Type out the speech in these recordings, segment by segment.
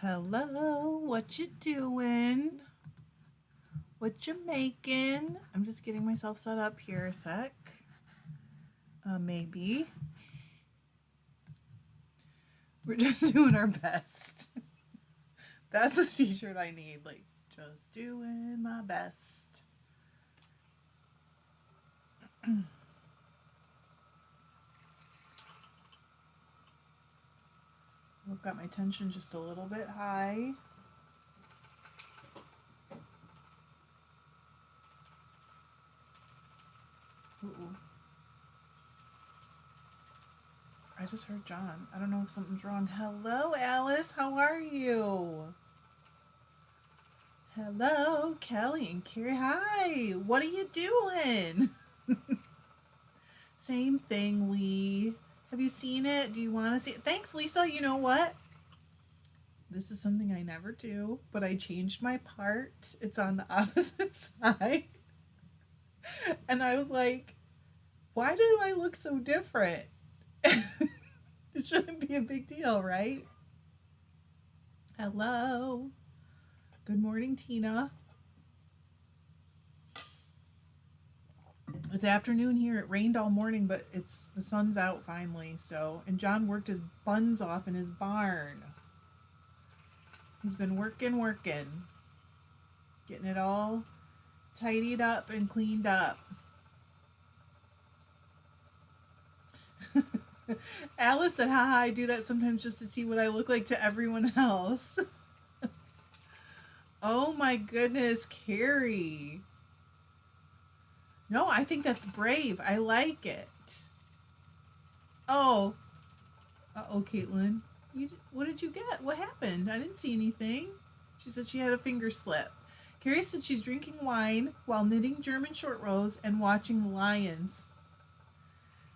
Hello, what you doing? What you making? I'm just getting myself set up here a sec. Maybe. We're just doing our best. That's the t-shirt I need. Like, just doing my best. I've got my tension just a little bit high. Ooh. I just heard John. I don't know if something's wrong. Hello, Alice. How are you? Hello, Kelly and Carrie. Hi. What are you doing? Same thing, Lee. Have you seen it? Do you want to see it? Thanks, Lisa. You know what? This is something I never do, but I changed my part. It's on the opposite side. And I was like, why do I look so different? It shouldn't be a big deal, right? Hello. Good morning, Tina. It's afternoon here. It rained all morning, but the sun's out finally. So, and John worked his buns off in his barn. He's been working, getting it all tidied up and cleaned up. Alice said, haha, I do that sometimes just to see what I look like to everyone else. Oh my goodness, Carrie. No, I think that's brave. I like it. Oh. Uh-oh, Caitlin. What did you get? What happened? I didn't see anything. She said she had a finger slip. Carrie said she's drinking wine while knitting German short rows and watching the Lions.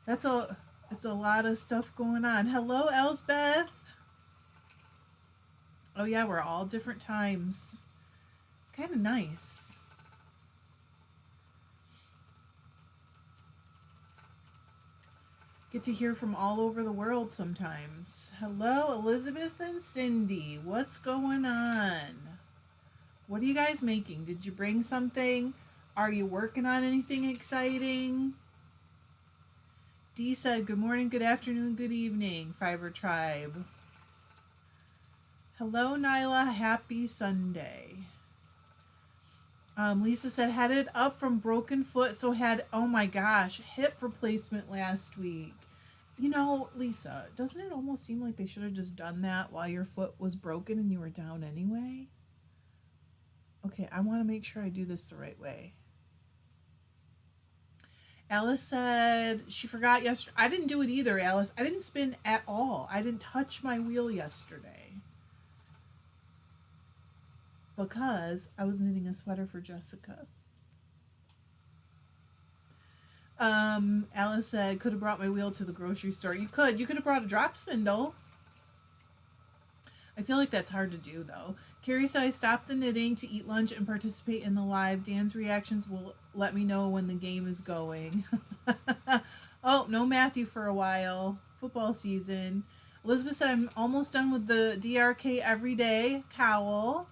It's a lot of stuff going on. Hello, Elsbeth. Oh yeah, we're all different times. It's kind of nice. Get to hear from all over the world sometimes. Hello, Elizabeth and Cindy. What's going on? What are you guys making? Did you bring something? Are you working on anything exciting? Dee said, good morning, good afternoon, good evening, Fiber Tribe. Hello, Nyla. Happy Sunday. Lisa said, headed up from broken foot, so had, oh my gosh, hip replacement last week. You know, Lisa, doesn't it almost seem like they should have just done that while your foot was broken and you were down anyway? Okay, I want to make sure I do this the right way. Alice said she forgot yesterday. I didn't do it either, Alice. I didn't spin at all. I didn't touch my wheel yesterday because I was knitting a sweater for Jessica. Alice said, could have brought my wheel to the grocery store. You could have brought a drop spindle. I feel like that's hard to do, though. Carrie said, I stopped the knitting to eat lunch and participate in the live. Dan's reactions will let me know when the game is going. Oh, no Matthew for a while. Football season. Elizabeth said, I'm almost done with the DRK everyday cowl.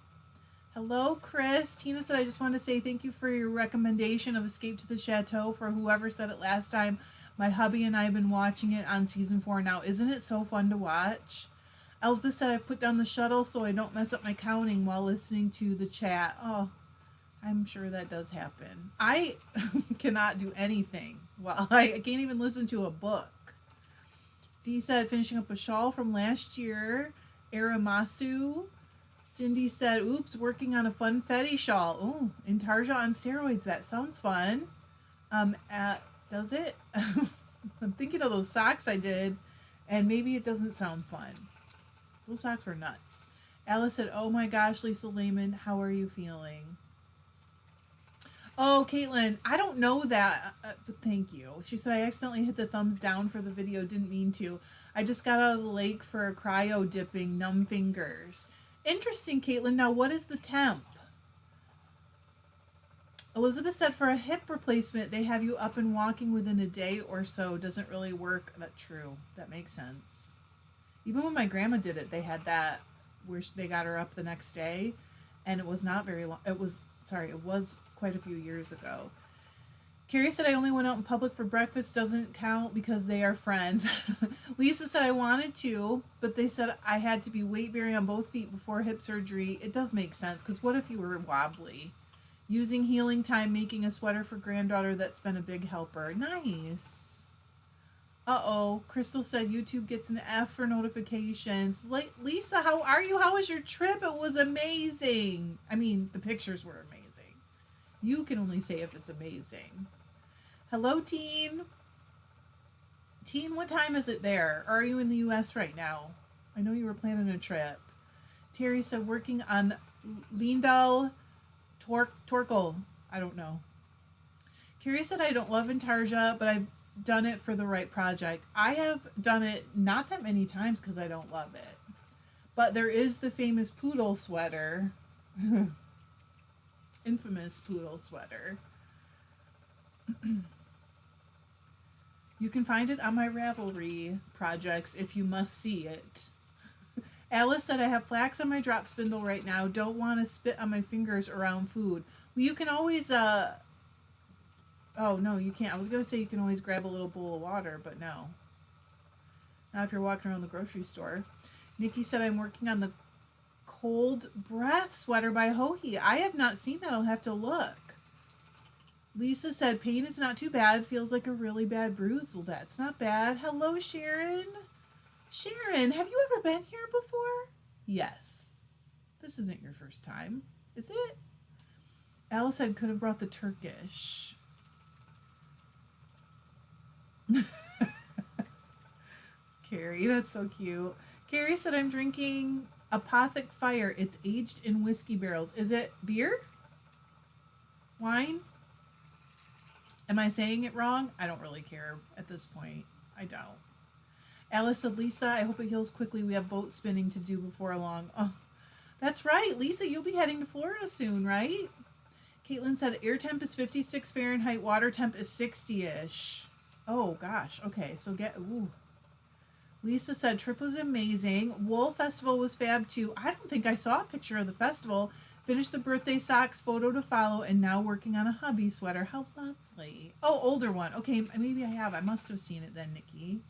Hello, Chris. Tina said, I just want to say thank you for your recommendation of Escape to the Chateau. For whoever said it last time, my hubby and I have been watching it on season 4 now. Isn't it so fun to watch? Elspeth said, I've put down the shuttle so I don't mess up my counting while listening to the chat. Oh, I'm sure that does happen. I cannot do anything. Well, I can't even listen to a book. Dee said, finishing up a shawl from last year. Aramasu. Cindy said, oops, working on a fun Fetty shawl. Oh, Intarsia on steroids. That sounds fun. Does it? I'm thinking of those socks I did, and maybe it doesn't sound fun. Those socks were nuts. Alice said, oh my gosh, Lisa Lehman, how are you feeling? Oh, Caitlin, I don't know that, but thank you. She said, I accidentally hit the thumbs down for the video, didn't mean to. I just got out of the lake for cryo dipping, numb fingers. Interesting, Caitlin. Now, what is the temp? Elizabeth said for a hip replacement, they have you up and walking within a day or so. Doesn't really work. That's true. That makes sense. Even when my grandma did it, they had that where they got her up the next day, and it was not very long. It was quite a few years ago. Carrie said I only went out in public for breakfast. Doesn't count because they are friends. Lisa said I wanted to, but they said I had to be weight bearing on both feet before hip surgery. It does make sense, because what if you were wobbly? Using healing time, making a sweater for granddaughter. That's been a big helper. Nice. Uh-oh. Crystal said YouTube gets an F for notifications. Lisa, how are you? How was your trip? It was amazing. I mean, the pictures were amazing. You can only say if it's amazing. Hello, Teen. Teen, what time is it there? Or are you in the U.S. right now? I know you were planning a trip. Terry said working on Lindahl Torkel. I don't know. Carrie said I don't love Intarsia, but I've done it for the right project. I have done it not that many times because I don't love it. But there is the famous poodle sweater. Infamous poodle sweater. You can find it on my Ravelry projects if you must see it. Alice said I have flax on my drop spindle right now. Don't want to spit on my fingers around food. Well, you can always oh no, you can't. I was gonna say you can always grab a little bowl of water, but no. Not if you're walking around the grocery store. Nikki said I'm working on the Cold Breath sweater by Hohi. I have not seen that. I'll have to look. Lisa said pain is not too bad. Feels like a really bad bruise. Well, that's not bad. Hello, Sharon. Sharon, have you ever been here before? Yes. This isn't your first time, is it? Alice said could have brought the Turkish. Carrie, that's so cute. Carrie said I'm drinking Apothic Fire. It's aged in whiskey barrels. Is it beer? Wine? Am I saying it wrong? I don't really care at this point. I don't. Alice said, Lisa, I hope it heals quickly. We have boat spinning to do before long. Oh, that's right. Lisa, you'll be heading to Florida soon, right? Caitlin said, air temp is 56 Fahrenheit. Water temp is 60-ish. Oh, gosh. Okay, so ooh. Lisa said, trip was amazing. Wool Festival was fab, too. I don't think I saw a picture of the festival. Finished the birthday socks, photo to follow, and now working on a hubby sweater. How lovely. Oh, older one. Okay, maybe I have. I must have seen it then, Nikki.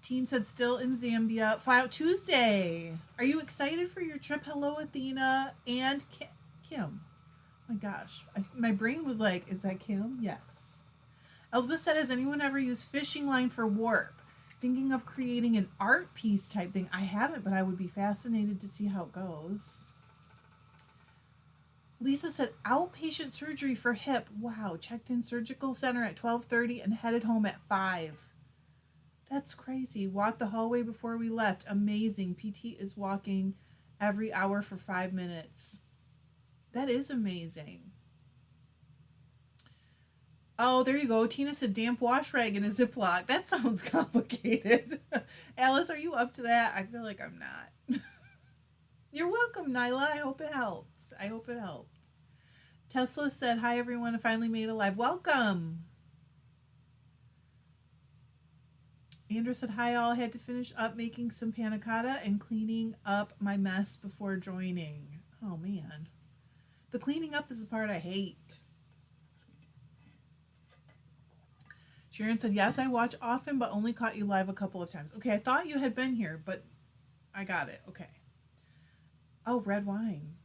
Teen said, still in Zambia. Fly out Tuesday. Are you excited for your trip? Hello, Athena and Kim. Oh my gosh. My brain was like, is that Kim? Yes. Elspeth said, has anyone ever used fishing line for warp? Thinking of creating an art piece type thing. I haven't, but I would be fascinated to see how it goes. Lisa said, outpatient surgery for hip. Wow. Checked in surgical center at 12:30 and headed home at 5. That's crazy. Walked the hallway before we left. Amazing. PT is walking every hour for 5 minutes. That is amazing. Oh, there you go. Tina said damp wash rag in a Ziploc. That sounds complicated. Alice, are you up to that? I feel like I'm not. You're welcome, Nyla. I hope it helps. Tesla said, hi, everyone. I finally made it live. Welcome. Andrew said, hi, all. I had to finish up making some panna cotta and cleaning up my mess before joining. Oh, man. The cleaning up is the part I hate. Sharon said, yes, I watch often, but only caught you live a couple of times. Okay, I thought you had been here, but I got it. Okay. Oh, red wine.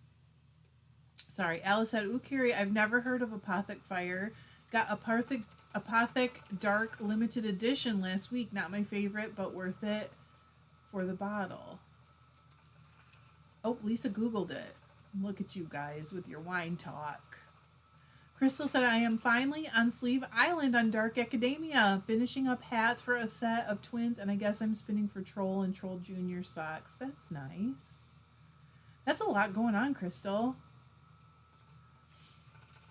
Sorry. Alice said, ooh, Carrie, I've never heard of Apothic Fire. Got Apothic Dark Limited Edition last week. Not my favorite, but worth it for the bottle. Oh, Lisa Googled it. Look at you guys with your wine talk. Crystal said, I am finally on Sleeve Island on Dark Academia, finishing up hats for a set of twins, and I guess I'm spinning for Troll and Troll Junior socks. That's nice. That's a lot going on, Crystal.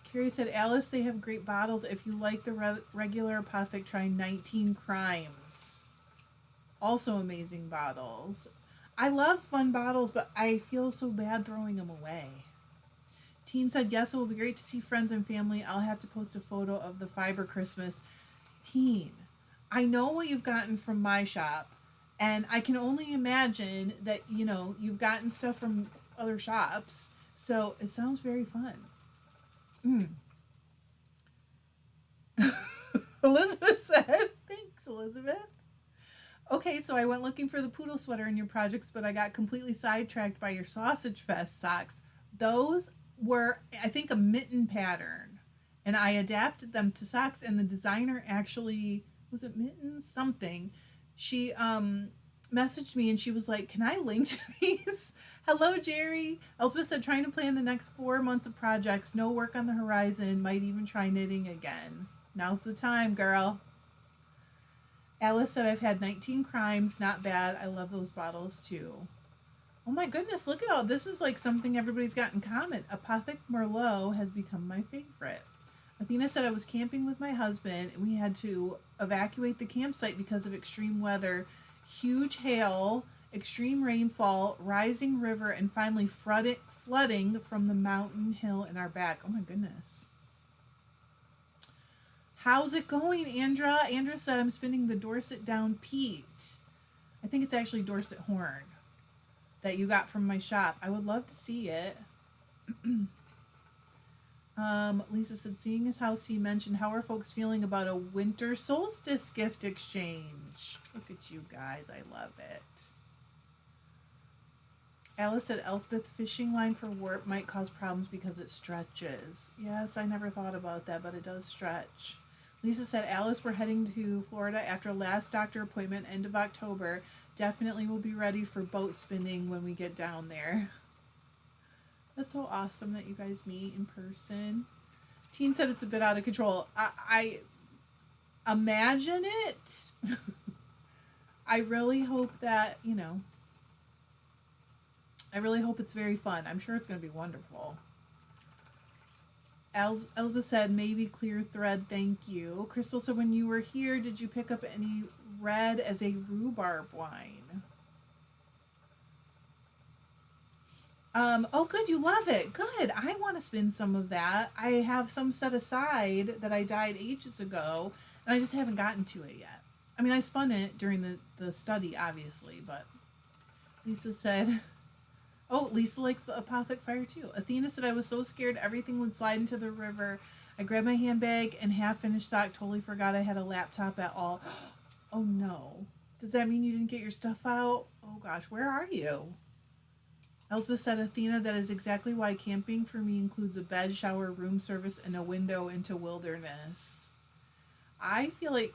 Carrie said, Alice, they have great bottles. If you like the regular Apothic, try 19 Crimes. Also amazing bottles. I love fun bottles, but I feel so bad throwing them away. Teen said, yes, it will be great to see friends and family. I'll have to post a photo of the fiber Christmas. Teen, I know what you've gotten from my shop, And I can only imagine that, you know, you've gotten stuff from other shops. So it sounds very fun. Mm. Elizabeth said, thanks, Elizabeth. Okay, so I went looking for the poodle sweater in your projects, but I got completely sidetracked by your Sausage Fest socks. Those were, I think, a mitten pattern. And I adapted them to socks, and the designer actually, was it mittens? Something. She messaged me and she was like, can I link to these? Hello, Jerry. Elspeth said, trying to plan the next 4 months of projects. No work on the horizon. Might even try knitting again. Now's the time, girl. Alice said, I've had 19 crimes. Not bad. I love those bottles too. Oh my goodness, look at all this. Is like something everybody's got in common. Apothic Merlot has become my favorite. Athena said, I was camping with my husband and we had to evacuate the campsite because of extreme weather, huge hail, extreme rainfall, rising river, and finally flooding from the mountain hill in our back. Oh my goodness. How's it going, Andra? Andra said, I'm spinning the Dorset Down Pete. I think it's actually Dorset Horn that you got from my shop. I would love to see it. Lisa said, seeing his house, he mentioned, how are folks feeling about a winter solstice gift exchange? Look at you guys. I love it. Alice said, Elspeth, fishing line for warp might cause problems because it stretches. Yes, I never thought about that, but it does stretch. Lisa said, Alice, we're heading to Florida after last doctor appointment, end of October. Definitely will be ready for boat spinning when we get down there. That's so awesome that you guys meet in person. Teen said it's a bit out of control. I imagine it. I really hope that, you know, I really hope it's very fun. I'm sure it's going to be wonderful. Elspeth said, maybe clear thread, thank you. Crystal said, when you were here, did you pick up any red as a rhubarb wine? Oh, good, you love it. Good. I want to spin some of that. I have some set aside that I dyed ages ago, and I just haven't gotten to it yet. I mean, I spun it during the study, obviously, but Lisa said, oh, Lisa likes the Apothic Fire too. Athena said, I was so scared everything would slide into the river. I grabbed my handbag and half-finished sock. Totally forgot I had a laptop at all. Oh, no. Does that mean you didn't get your stuff out? Oh, gosh. Where are you? Elspeth said, Athena, that is exactly why camping for me includes a bed, shower, room service, and a window into wilderness. I feel like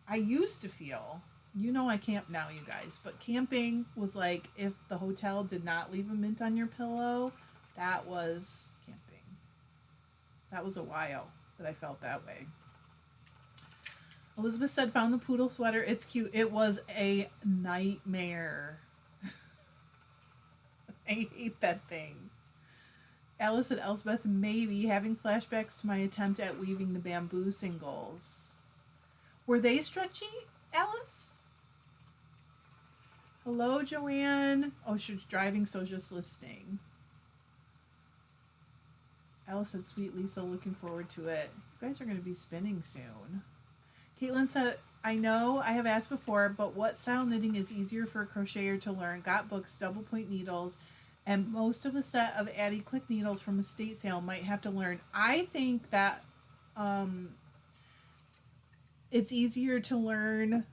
I used to feel, you know, I camp now, you guys, but camping was like if the hotel did not leave a mint on your pillow, that was camping. That was a while that I felt that way. Elizabeth said, found the poodle sweater. It's cute. It was a nightmare. I hate that thing. Alice said, Elspeth, maybe having flashbacks to my attempt at weaving the bamboo singles. Were they stretchy, Alice? Hello, Joanne. Oh, she's driving, so just listening. Alice said, sweet Lisa, looking forward to it. You guys are going to be spinning soon. Caitlin said, I know I have asked before, but what style knitting is easier for a crocheter to learn? Got books, double point needles, and most of a set of Addie Click needles from a estate sale. Might have to learn. I think that it's easier to learn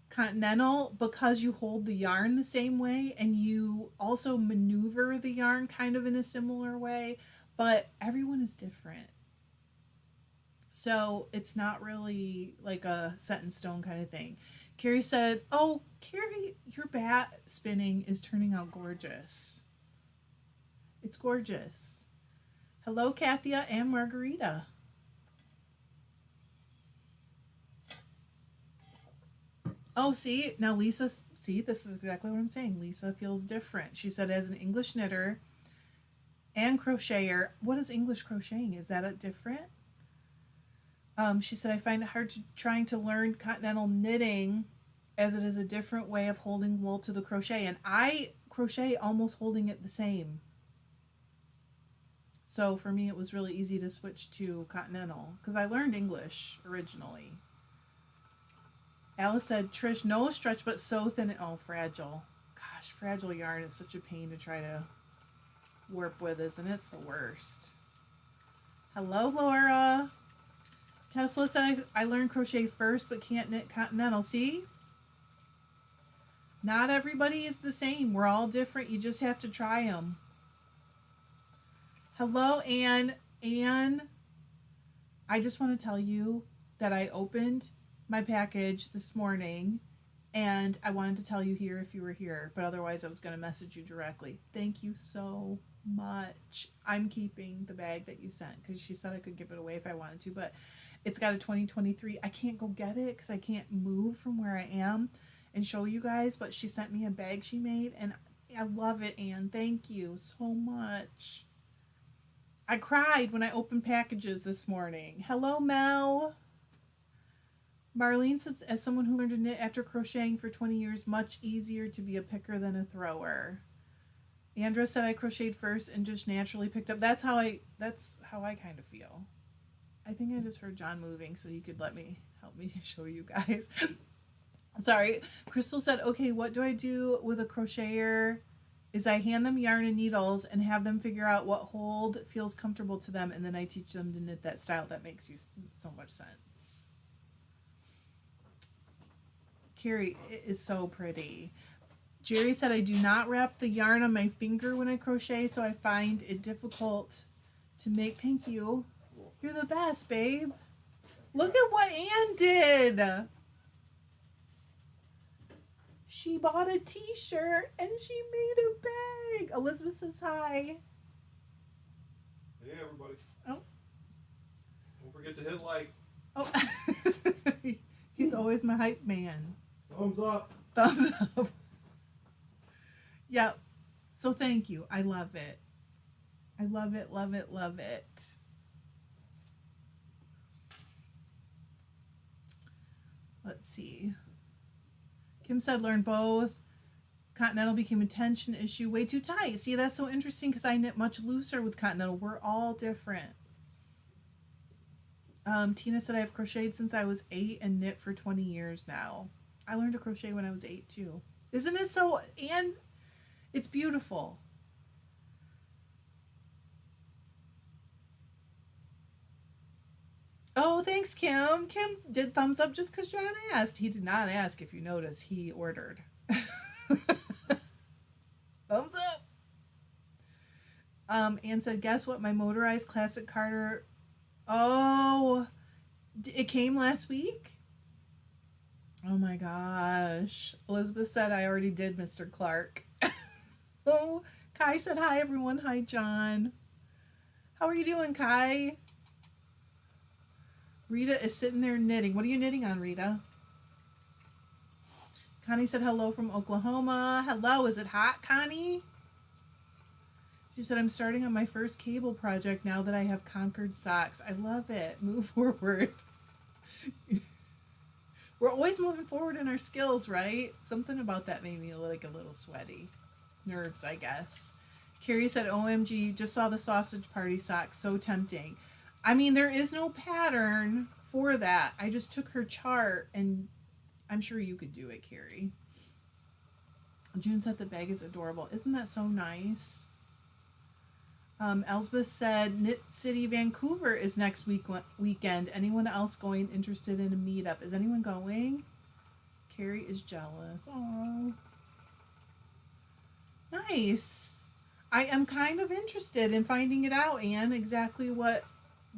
continental because you hold the yarn the same way and you also maneuver the yarn kind of in a similar way, but everyone is different. So it's not really like a set in stone kind of thing. Carrie said, oh, Carrie, your bat spinning is turning out gorgeous. It's gorgeous. Hello, Kathia and Margarita. Oh, see, now Lisa, see, this is exactly what I'm saying. Lisa feels different. She said, as an English knitter and crocheter, what is English crocheting? Is that a different? She said, I find it hard trying to learn continental knitting as it is a different way of holding wool to the crochet. And I crochet almost holding it the same. So for me, it was really easy to switch to continental because I learned English originally. Alice said, Trish, no stretch but so thin. Oh, fragile. Gosh, fragile yarn is such a pain to try to warp with, isn't it? It's the worst. Hello, Laura. Tesla said, I learned crochet first but can't knit continental. See? Not everybody is the same. We're all different. You just have to try them. Hello, Anne. Anne, I just want to tell you that I opened my package this morning and I wanted to tell you here if you were here, but otherwise I was going to message you directly. Thank you so much. I'm keeping the bag that you sent because she said I could give it away if I wanted to, but it's got a 2023. I can't go get it because I can't move from where I am and show you guys, but she sent me a bag she made and I love it, Anne. Thank you so much. I cried when I opened packages this morning. Hello, Mel. Marlene says, as someone who learned to knit after crocheting for 20 years, much easier to be a picker than a thrower. Andra said I crocheted first and just naturally picked up. That's how I kind of feel. I think I just heard John moving so he could help me show you guys. Sorry. Crystal said, okay, what do I do with a crocheter? Is I hand them yarn and needles and have them figure out what hold feels comfortable to them, and then I teach them to knit that style. That makes you so much sense. Carrie, it is so pretty. Jerry said I do not wrap the yarn on my finger when I crochet, so I find it difficult to make. Thank you. You're the best, babe. Look at what Anne did. She bought a t-shirt and she made a bag. Elizabeth says hi. Hey, everybody. Oh. Don't forget to hit like. Oh. He's always my hype man. Thumbs up. Thumbs up. Yep. So thank you. I love it. I love it, love it, love it. Let's see. Kim said learn both. Continental became a tension issue. Way too tight. See, that's so interesting because I knit much looser with Continental. We're all different. Tina said I have crocheted since I was 8 and knit for 20 years now. I learned to crochet when I was 8 too. Isn't it so? And it's beautiful. Oh, thanks, Kim. Kim did thumbs up just because John asked. He did not ask if you notice. He ordered. Thumbs up. Anne said, guess what? My motorized classic Carter. Oh, it came last week? Oh my gosh. Elizabeth said, I already did, Mr. Clark. Oh, Kai said, hi, everyone. Hi, John. How are you doing, Kai? Rita is sitting there knitting. What are you knitting on, Rita? Connie said hello from Oklahoma. Hello, is it hot, Connie? She said, I'm starting on my first cable project now that I have conquered socks. I love it. Move forward. We're always moving forward in our skills, right? Something about that made me like a little sweaty. Nerves, I guess. Carrie said, OMG, just saw the sausage party socks. So tempting. I mean, there is no pattern for that. I just took her chart, and I'm sure you could do it, Carrie. June said the bag is adorable. Isn't that so nice? Elsbeth said, Knit City, Vancouver is next weekend. Anyone else going interested in a meetup? Is anyone going? Carrie is jealous. Oh, nice. I am kind of interested in finding it out, Anne, exactly what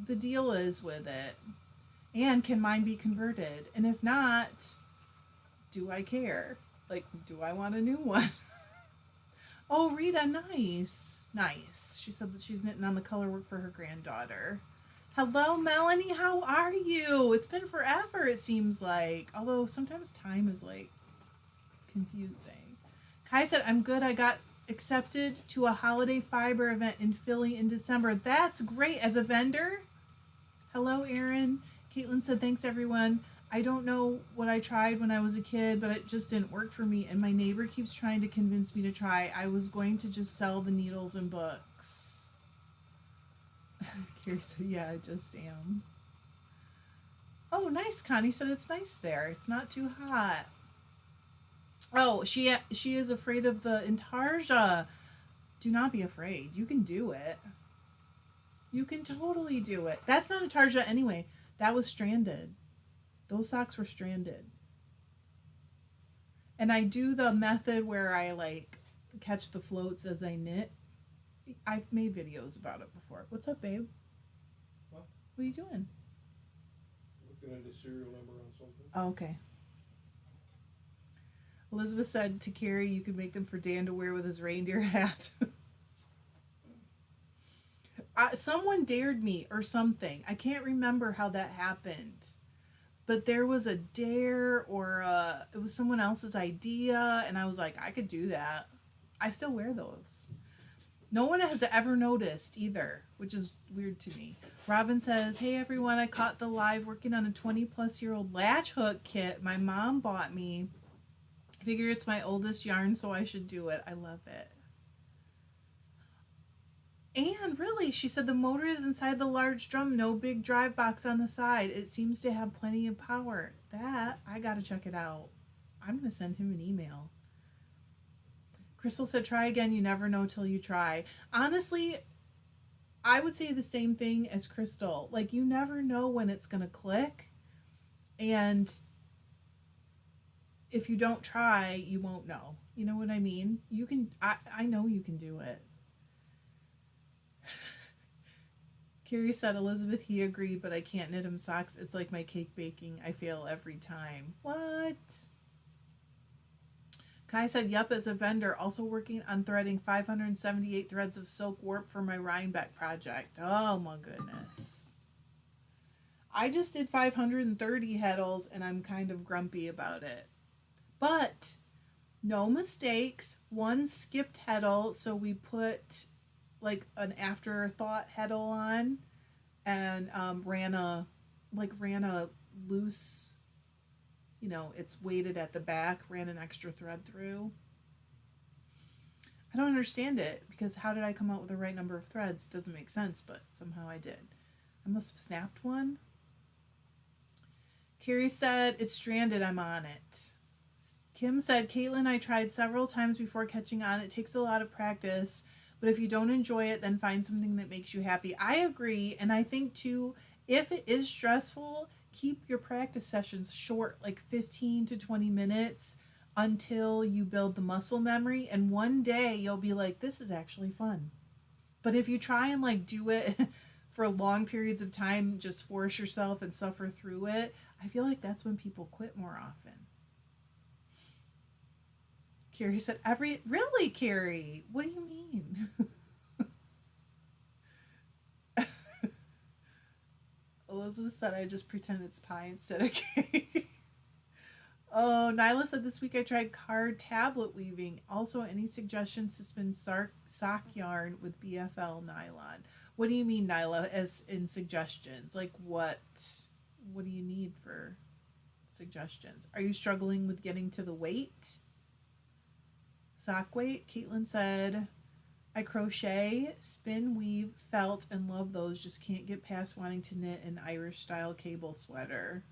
the deal is with it. And can mine be converted? And if not, do I care? Like, do I want a new one? Oh, Rita, nice. Nice. She said that she's knitting on the color work for her granddaughter. Hello, Melanie. How are you? It's been forever, it seems like. Although sometimes time is, like, confusing. Kai said, I'm good. I got accepted to a holiday fiber event in Philly in December. That's great. As a vendor? Hello, Erin. Caitlin said, thanks, everyone. I don't know what I tried when I was a kid, but it just didn't work for me, and my neighbor keeps trying to convince me to try. I was going to just sell the needles and books. Carrie said, yeah, I just am. Oh, nice. Connie said it's nice there. It's not too hot. Oh, she is afraid of the intarsia. Do not be afraid. You can do it. You can totally do it. That's not intarsia anyway. That was stranded. Those socks were stranded. And I do the method where I like catch the floats as I knit. I've made videos about it before. What's up, babe? Huh? What are you doing? Looking at the serial number on something. Oh, okay. Elizabeth said to Carrie, you could make them for Dan to wear with his reindeer hat. Someone dared me or something. I can't remember how that happened. But there was a dare or it was someone else's idea. And I was like, I could do that. I still wear those. No one has ever noticed either, which is weird to me. Robin says, hey everyone, I caught the live working on a 20-plus-year-old latch hook kit my mom bought me. Figure it's my oldest yarn, so I should do it. I love it. And really, she said the motor is inside the large drum, no big drive box on the side. It seems to have plenty of power. That, I gotta check it out. I'm gonna send him an email. Crystal said, try again. You never know till you try. Honestly, I would say the same thing as Crystal. Like, you never know when it's going to click. And if you don't try, you won't know. You know what I mean? You can, I know you can do it. Carrie said, Elizabeth, he agreed, but I can't knit him socks. It's like my cake baking. I fail every time. What? Kai said, yep, as a vendor, also working on threading 578 threads of silk warp for my Rhinebeck project. Oh my goodness. I just did 530 heddles and I'm kind of grumpy about it. But no mistakes. One skipped heddle, so we put like an afterthought heddle on and ran a loose, you know, it's weighted at the back, ran an extra thread through. I don't understand it because how did I come out with the right number of threads? Doesn't make sense, but somehow I did. I must have snapped one. Carrie said, it's stranded, I'm on it. Kim said, Caitlin, I tried several times before catching on. It takes a lot of practice, but if you don't enjoy it, then find something that makes you happy. I agree, and I think too, if it is stressful, keep your practice sessions short, like 15 to 20 minutes until you build the muscle memory. And one day you'll be like, this is actually fun. But if you try and like do it for long periods of time, just force yourself and suffer through it, I feel like that's when people quit more often. Carrie said, really, Carrie? What do you mean? Elizabeth said, I just pretend it's pie instead of cake. Oh, Nyla said, this week I tried card tablet weaving. Also, any suggestions to spin sock yarn with BFL nylon? What do you mean, Nyla, as in suggestions? Like what do you need for suggestions? Are you struggling with getting to the weight? Sock weight? Caitlin said, I crochet, spin, weave, felt, and love those. Just can't get past wanting to knit an Irish-style cable sweater.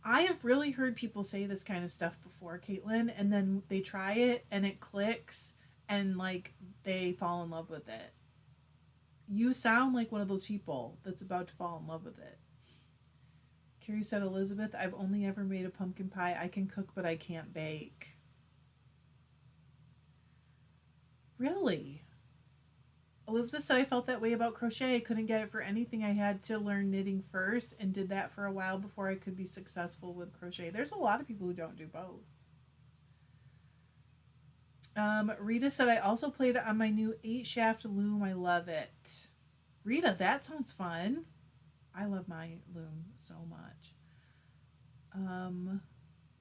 I have really heard people say this kind of stuff before, Caitlin, and then they try it, and it clicks, and, like, they fall in love with it. You sound like one of those people that's about to fall in love with it. Carrie said, Elizabeth, I've only ever made a pumpkin pie. I can cook, but I can't bake. Really? Elizabeth said, I felt that way about crochet. I couldn't get it for anything. I had to learn knitting first and did that for a while before I could be successful with crochet. There's a lot of people who don't do both. Rita said, I also played it on my new 8-shaft loom. I love it. Rita, that sounds fun. I love my loom so much.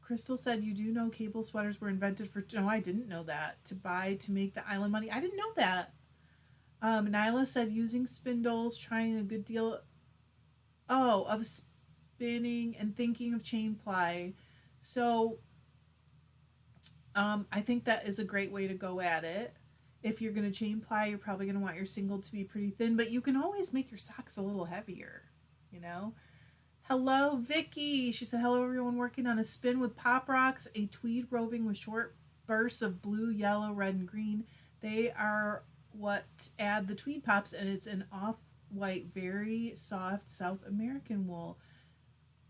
Crystal said, you do know cable sweaters were invented for... No, I didn't know that. To buy to make the island money. I didn't know that. Nyla said, using spindles, trying a good deal of spinning and thinking of chain ply. So I think that is a great way to go at it. If you're going to chain ply, you're probably going to want your single to be pretty thin, but you can always make your socks a little heavier. you know. Hello, Vicky. She said, hello, everyone working on a spin with Pop Rocks, a tweed roving with short bursts of blue, yellow, red, and green. They are what add the tweed pops, and it's an off-white, very soft South American wool.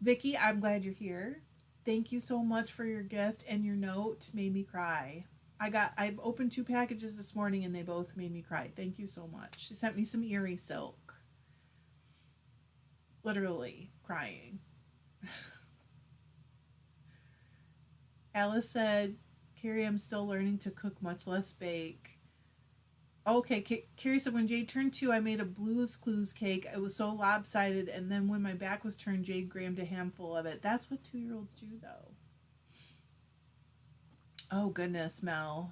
Vicky, I'm glad you're here. Thank you so much for your gift, and your note made me cry. I opened 2 packages this morning and they both made me cry. Thank you so much. She sent me some Erie silk. Literally crying. Alice said, Carrie, I'm still learning to cook, much less bake. Okay, Carrie said, when Jade turned 2, I made a Blue's Clues cake. It was so lopsided, and then when my back was turned, Jade grammed a handful of it. That's what 2-year-olds do, though. Oh, goodness, Mel.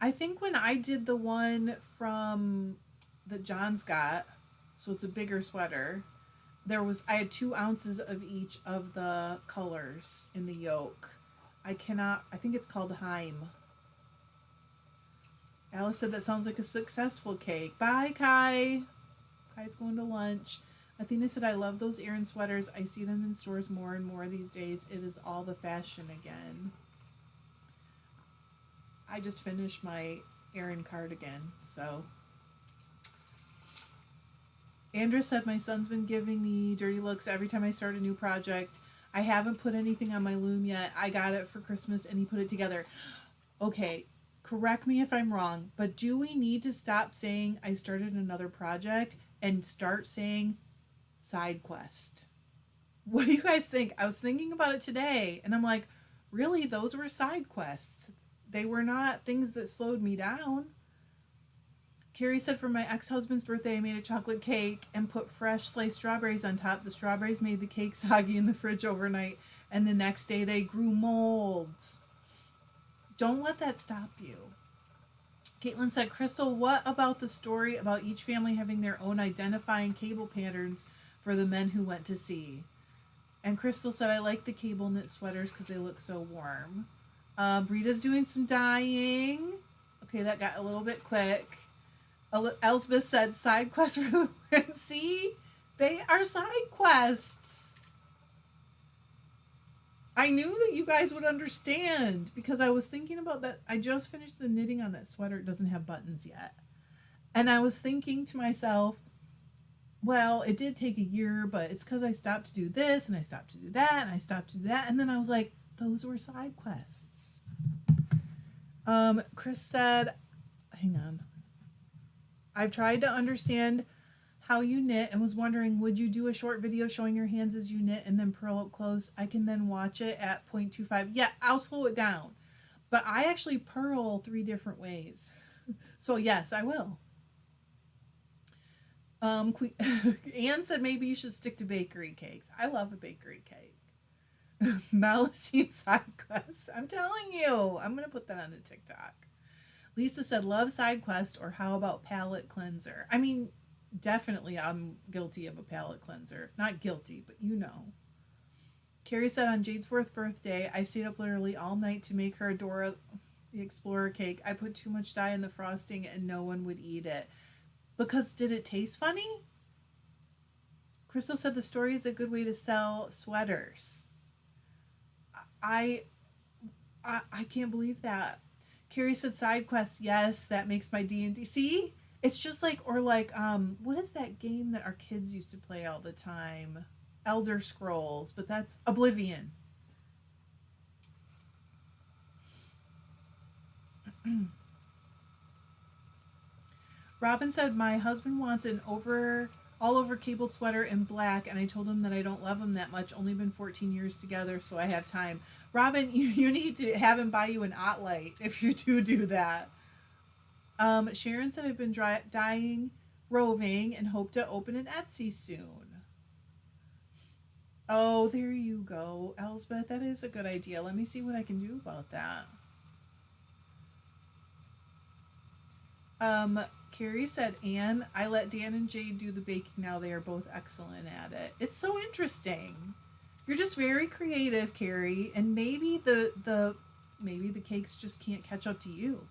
I think when I did the one from that John's got, so it's a bigger sweater, I had 2 ounces of each of the colors in the yolk. I think it's called Heim. Alice said that sounds like a successful cake. Bye, Kai. Kai's going to lunch. Athena said, I love those Erin sweaters. I see them in stores more and more these days. It is all the fashion again. I just finished my Erin cardigan, so. Andrea said, my son's been giving me dirty looks every time I start a new project. I haven't put anything on my loom yet. I got it for Christmas and he put it together. Okay, correct me if I'm wrong, but do we need to stop saying I started another project and start saying side quest? What do you guys think? I was thinking about it today and I'm like, really, those were side quests. They were not things that slowed me down. Carrie said, for my ex-husband's birthday, I made a chocolate cake and put fresh sliced strawberries on top. The strawberries made the cake soggy in the fridge overnight, and the next day they grew molds. Don't let that stop you. Caitlin said, Crystal, what about the story about each family having their own identifying cable patterns for the men who went to sea? And Crystal said, I like the cable knit sweaters because they look so warm. Brita's doing some dyeing. Okay, that got a little bit quick. Elspeth said, side quests for the win. See? They are side quests. I knew that you guys would understand because I was thinking about that. I just finished the knitting on that sweater. It doesn't have buttons yet. And I was thinking to myself, well, it did take a year, but it's because I stopped to do this and I stopped to do that and I stopped to do that. And then I was like, those were side quests. Chris said, hang on. I've tried to understand how you knit and was wondering, would you do a short video showing your hands as you knit and then purl up close? I can then watch it at 0.25. Yeah, I'll slow it down. But I actually purl 3 different ways. So yes, I will. Anne said maybe you should stick to bakery cakes. I love a bakery cake. Mel seems side quest. I'm telling you. I'm going to put that on the TikTok. Lisa said, love side quest, or how about palette cleanser? I mean, definitely I'm guilty of a palette cleanser. Not guilty, but you know. Carrie said, on Jade's 4th birthday, I stayed up literally all night to make her a Dora the Explorer cake. I put too much dye in the frosting and no one would eat it. Because did it taste funny? Crystal said the story is a good way to sell sweaters. I can't believe that. Carrie said side quest. Yes, that makes my D&D. See? It's just like, or like, what is that game that our kids used to play all the time? Elder Scrolls, but that's Oblivion. Robin said, my husband wants an all over cable sweater in black, and I told him that I don't love him that much. Only been 14 years together, so I have time. Robin, you need to have him buy you an Otlite if you do that. Sharon said, I've been dyeing, roving, and hope to open an Etsy soon. Oh, there you go, Elsbeth. That is a good idea. Let me see what I can do about that. Carrie said, Anne, I let Dan and Jade do the baking now. They are both excellent at it. It's so interesting. You're just very creative, Carrie, and maybe the cakes just can't catch up to you.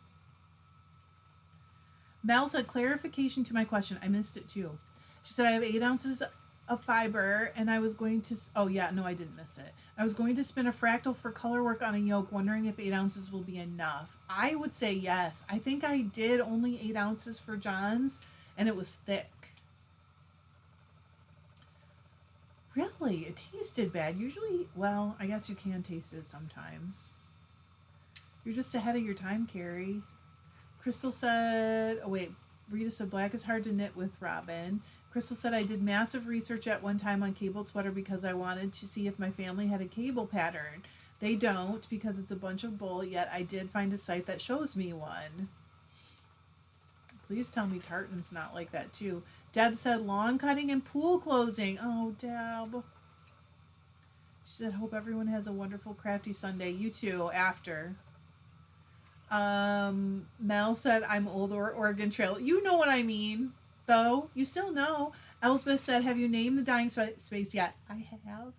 Mel said, clarification to my question. I missed it too. She said, I have 8 ounces a fiber and I was going to, oh yeah, no, I didn't miss it. I was going to spin a fractal for color work on a yoke, wondering if 8 ounces will be enough. I would say yes. I think I did only 8 ounces for John's and it was thick. Really? It tasted bad. Usually, well, I guess you can taste it sometimes. You're just ahead of your time, Carrie. Crystal said, oh wait, Rita said black is hard to knit with Robin. Crystal said I did massive research at one time on cable sweater because I wanted to see if my family had a cable pattern. They don't because it's a bunch of bull, yet I did find a site that shows me one. Please tell me tartan's not like that too. Deb said lawn cutting and pool closing. Oh, Deb. She said, hope everyone has a wonderful crafty Sunday. You too, after. Mel said, I'm old or Oregon Trail. You know what I mean, though. You still know. Elspeth said, have you named the dying space yet? I have.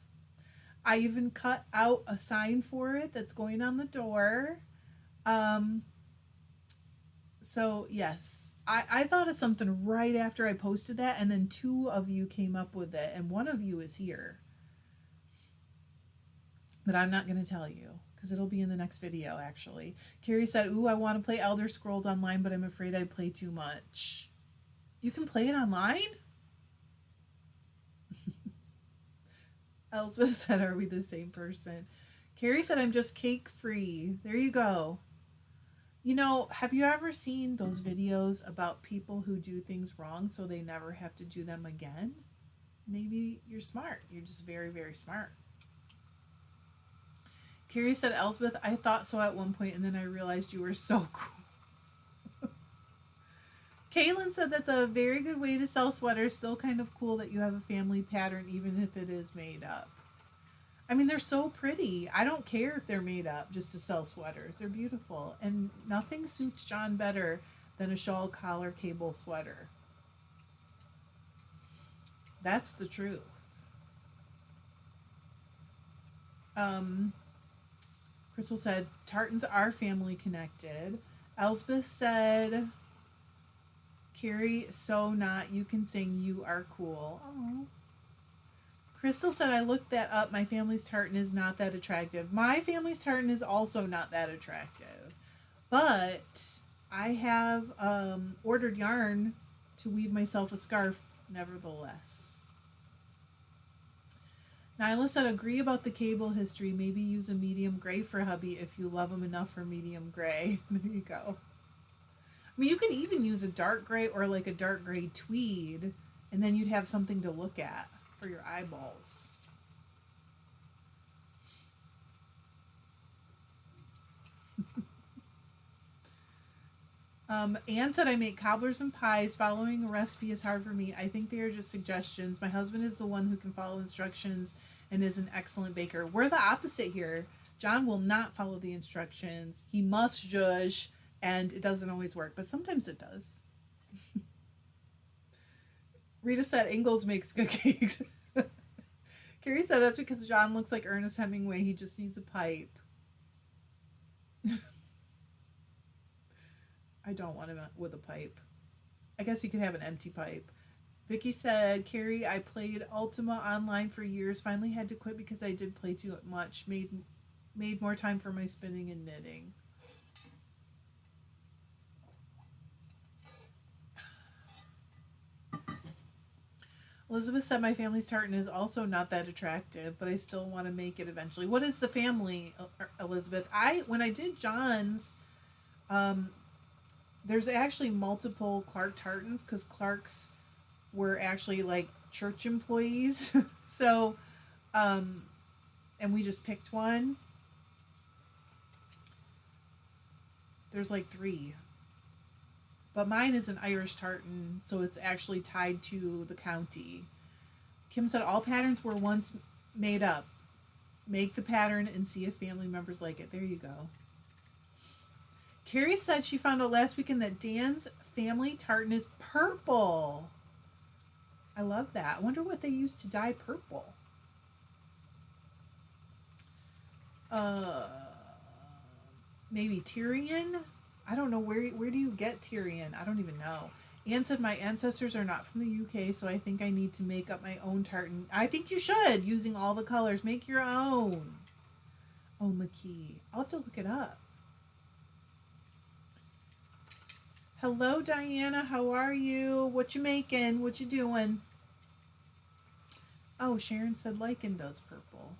I even cut out a sign for it that's going on the door. So, yes. I thought of something right after I posted that, and then 2 of you came up with it, and one of you is here. But I'm not going to tell you, because it'll be in the next video, actually. Carrie said, ooh, I want to play Elder Scrolls online, but I'm afraid I'd play too much. You can play it online? Elspeth said, are we the same person? Carrie said, I'm just cake free. There you go. You know, have you ever seen those videos about people who do things wrong so they never have to do them again? Maybe you're smart. You're just very, very smart. Carrie said, Elspeth, I thought so at one point and then I realized you were so cool. Kaylin said that's a very good way to sell sweaters. Still kind of cool that you have a family pattern even if it is made up. I mean, they're so pretty. I don't care if they're made up just to sell sweaters. They're beautiful. And nothing suits John better than a shawl collar cable sweater. That's the truth. Crystal said, tartans are family connected. Elspeth said, Carrie, so not. You can sing You Are Cool. Oh. Crystal said, I looked that up. My family's tartan is not that attractive. My family's tartan is also not that attractive. But I have ordered yarn to weave myself a scarf nevertheless. Nyla said, agree about the cable history. Maybe use a medium gray for hubby if you love him enough for medium gray. There you go. I mean, you could even use a dark gray or like a dark gray tweed, and then you'd have something to look at for your eyeballs. Anne said, I make cobblers and pies. Following a recipe is hard for me. I think they are just suggestions. My husband is the one who can follow instructions and is an excellent baker. We're the opposite here. John will not follow the instructions. He must judge, and it doesn't always work, but sometimes it does. Rita said, Ingalls makes good cakes. Carrie said, that's because John looks like Ernest Hemingway. He just needs a pipe. I don't want him with a pipe. I guess you could have an empty pipe. Vicky said, Carrie, I played Ultima online for years. Finally had to quit because I did play too much. Made more time for my spinning and knitting. Elizabeth said, my family's tartan is also not that attractive, but I still want to make it eventually. What is the family, Elizabeth? When I did John's, there's actually multiple Clark tartans because Clark's were actually like church employees. So, and we just picked one. There's like 3. But mine is an Irish tartan, so it's actually tied to the county. Kim said, all patterns were once made up. Make the pattern and see if family members like it. There you go. Carrie said she found out last weekend that Dan's family tartan is purple. I love that. I wonder what they used to dye purple. Maybe Tyrion? I don't know. Where do you get Tyrion? I don't even know. Anne said my ancestors are not from the UK, so I think I need to make up my own tartan. I think you should, using all the colors. Make your own. Oh, McKee. I'll have to look it up. Hello, Diana. How are you? What you making? What you doing? Oh, Sharon said lichen does purple.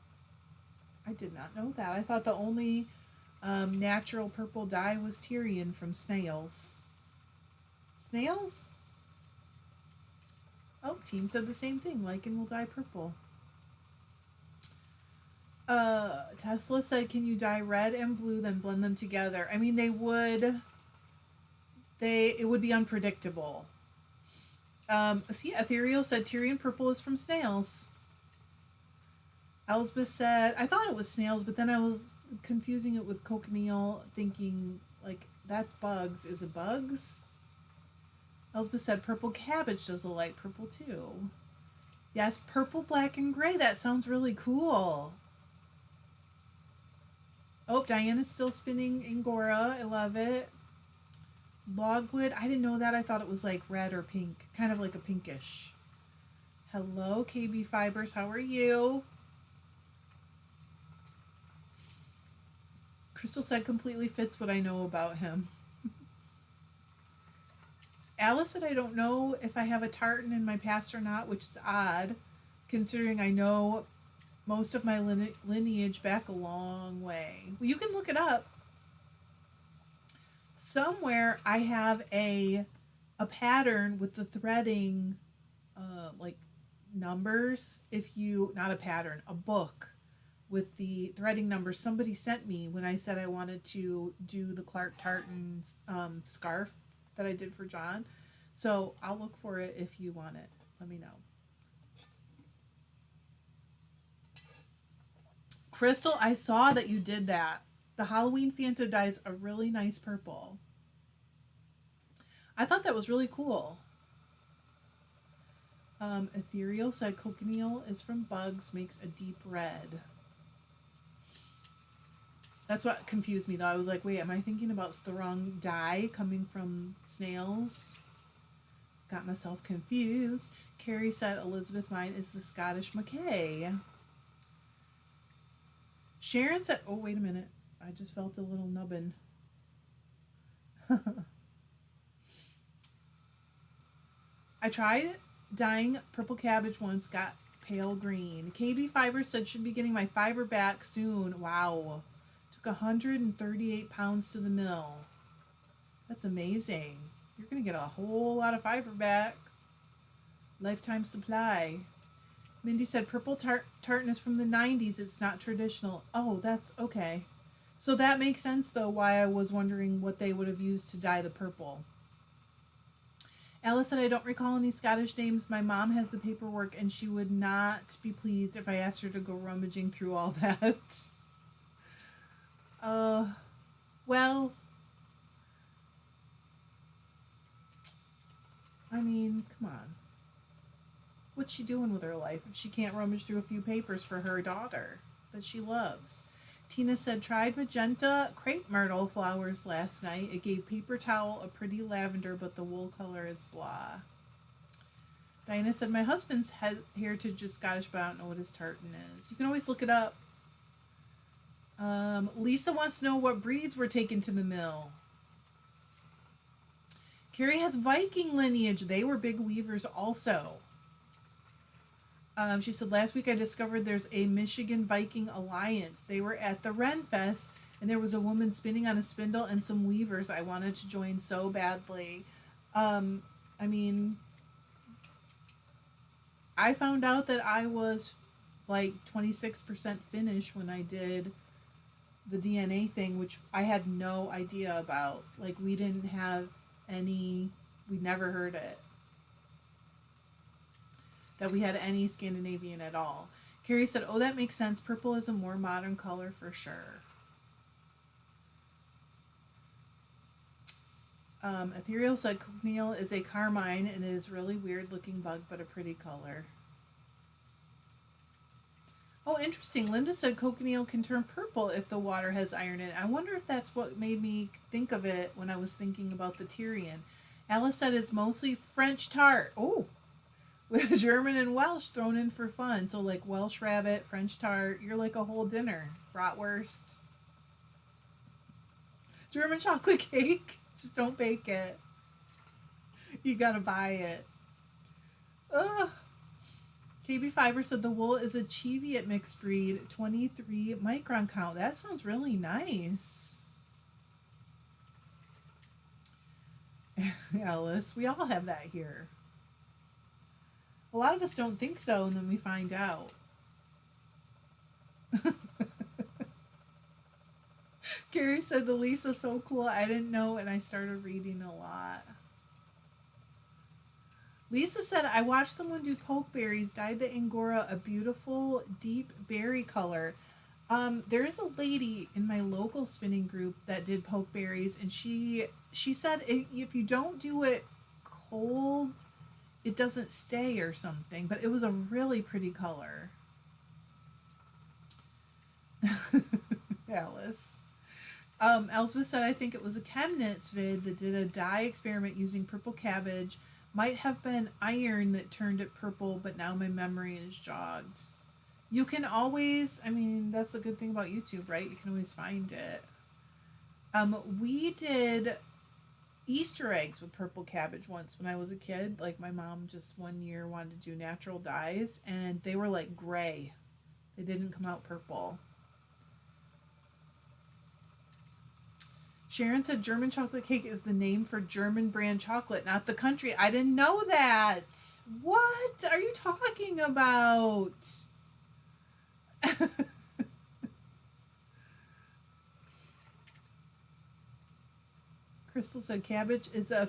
I did not know that. I thought the only natural purple dye was Tyrian from snails. Snails? Oh, Teen said the same thing. Lichen will dye purple. Tesla said, can you dye red and blue, then blend them together? I mean, they would. It would be unpredictable. See, Ethereal said Tyrian purple is from snails. Elsbeth said, I thought it was snails, but then I was confusing it with cochineal, thinking, like, that's bugs. Is it bugs? Elsbeth said, purple cabbage does a light purple, too. Yes, purple, black, and gray. That sounds really cool. Oh, Diana's still spinning Angora. I love it. Logwood. I didn't know that. I thought it was like red or pink. Kind of like a pinkish. Hello, KB Fibers. How are you? Crystal said completely fits what I know about him. Alice said I don't know if I have a tartan in my past or not, which is odd, considering I know most of my lineage back a long way. Well, you can look it up. Somewhere I have a pattern with the threading, like numbers. If you, not a pattern, a book with the threading numbers somebody sent me when I said I wanted to do the Clark Tartan scarf that I did for John. So I'll look for it if you want it. Let me know. Crystal, I saw that you did that. The Halloween Fanta dyes a really nice purple. I thought that was really cool. Ethereal said cochineal is from bugs, makes a deep red. That's what confused me, though. I was like, wait, am I thinking about the wrong dye coming from snails? Got myself confused. Carrie said Elizabeth mine is the Scottish Mackay. Sharon said, oh, wait a minute. I just felt a little nubbin. I tried dyeing purple cabbage once, got pale green. KB Fiber said should be getting my fiber back soon. Wow. Took 138 pounds to the mill. That's amazing. You're going to get a whole lot of fiber back. Lifetime supply. Mindy said purple tartan is from the 90s. It's not traditional. Oh, that's okay. So that makes sense, though, why I was wondering what they would have used to dye the purple. Alice said, I don't recall any Scottish names. My mom has the paperwork, and she would not be pleased if I asked her to go rummaging through all that. Well, I mean, come on. What's she doing with her life if she can't rummage through a few papers for her daughter that she loves? Tina said, tried magenta crepe myrtle flowers last night. It gave paper towel a pretty lavender, but the wool color is blah. Diana said, my husband's heritage is Scottish, but I don't know what his tartan is. You can always look it up. Lisa wants to know what breeds were taken to the mill. Carrie has Viking lineage. They were big weavers also. She said, last week I discovered there's a Michigan Viking Alliance. They were at the Ren Fest, and there was a woman spinning on a spindle and some weavers. I wanted to join so badly. I mean, I found out that I was like 26% Finnish when I did the DNA thing, which I had no idea about. Like, we didn't have any, we never heard it. That we had any Scandinavian at all. Carrie said, oh, that makes sense. Purple is a more modern color for sure. Ethereal said, cochineal is a carmine and it is really weird looking bug, but a pretty color. Oh, interesting. Linda said cochineal can turn purple if the water has iron in it. I wonder if that's what made me think of it when I was thinking about the Tyrian. Alice said it's mostly French tart. Oh, with German and Welsh thrown in for fun. So like Welsh rabbit, French tart. You're like a whole dinner. Bratwurst, German chocolate cake. Just don't bake it. You gotta buy it. Ugh. KB Fiber said the wool is a Cheviot mixed breed, 23 micron count. That sounds really nice. Alice, we all have that here. A lot of us don't think so, and then we find out. Carrie said the Lisa's so cool. I didn't know, and I started reading a lot. Lisa said, I watched someone do pokeberries, dyed the Angora a beautiful, deep berry color. There is a lady in my local spinning group that did pokeberries, and she said if you don't do it cold, it doesn't stay or something, but it was a really pretty color. Alice. Elsbeth said, I think it was a Chemnitz vid that did a dye experiment using purple cabbage. Might have been iron that turned it purple, but now my memory is jogged. You can always, I mean, that's the good thing about YouTube, right? You can always find it. We did Easter eggs with purple cabbage once when I was a kid. Like my mom just one year wanted to do natural dyes, and they were like gray. They didn't come out purple. Sharon said German chocolate cake is the name for German brand chocolate, not the country. I didn't know that. What are you talking about? Crystal said cabbage is a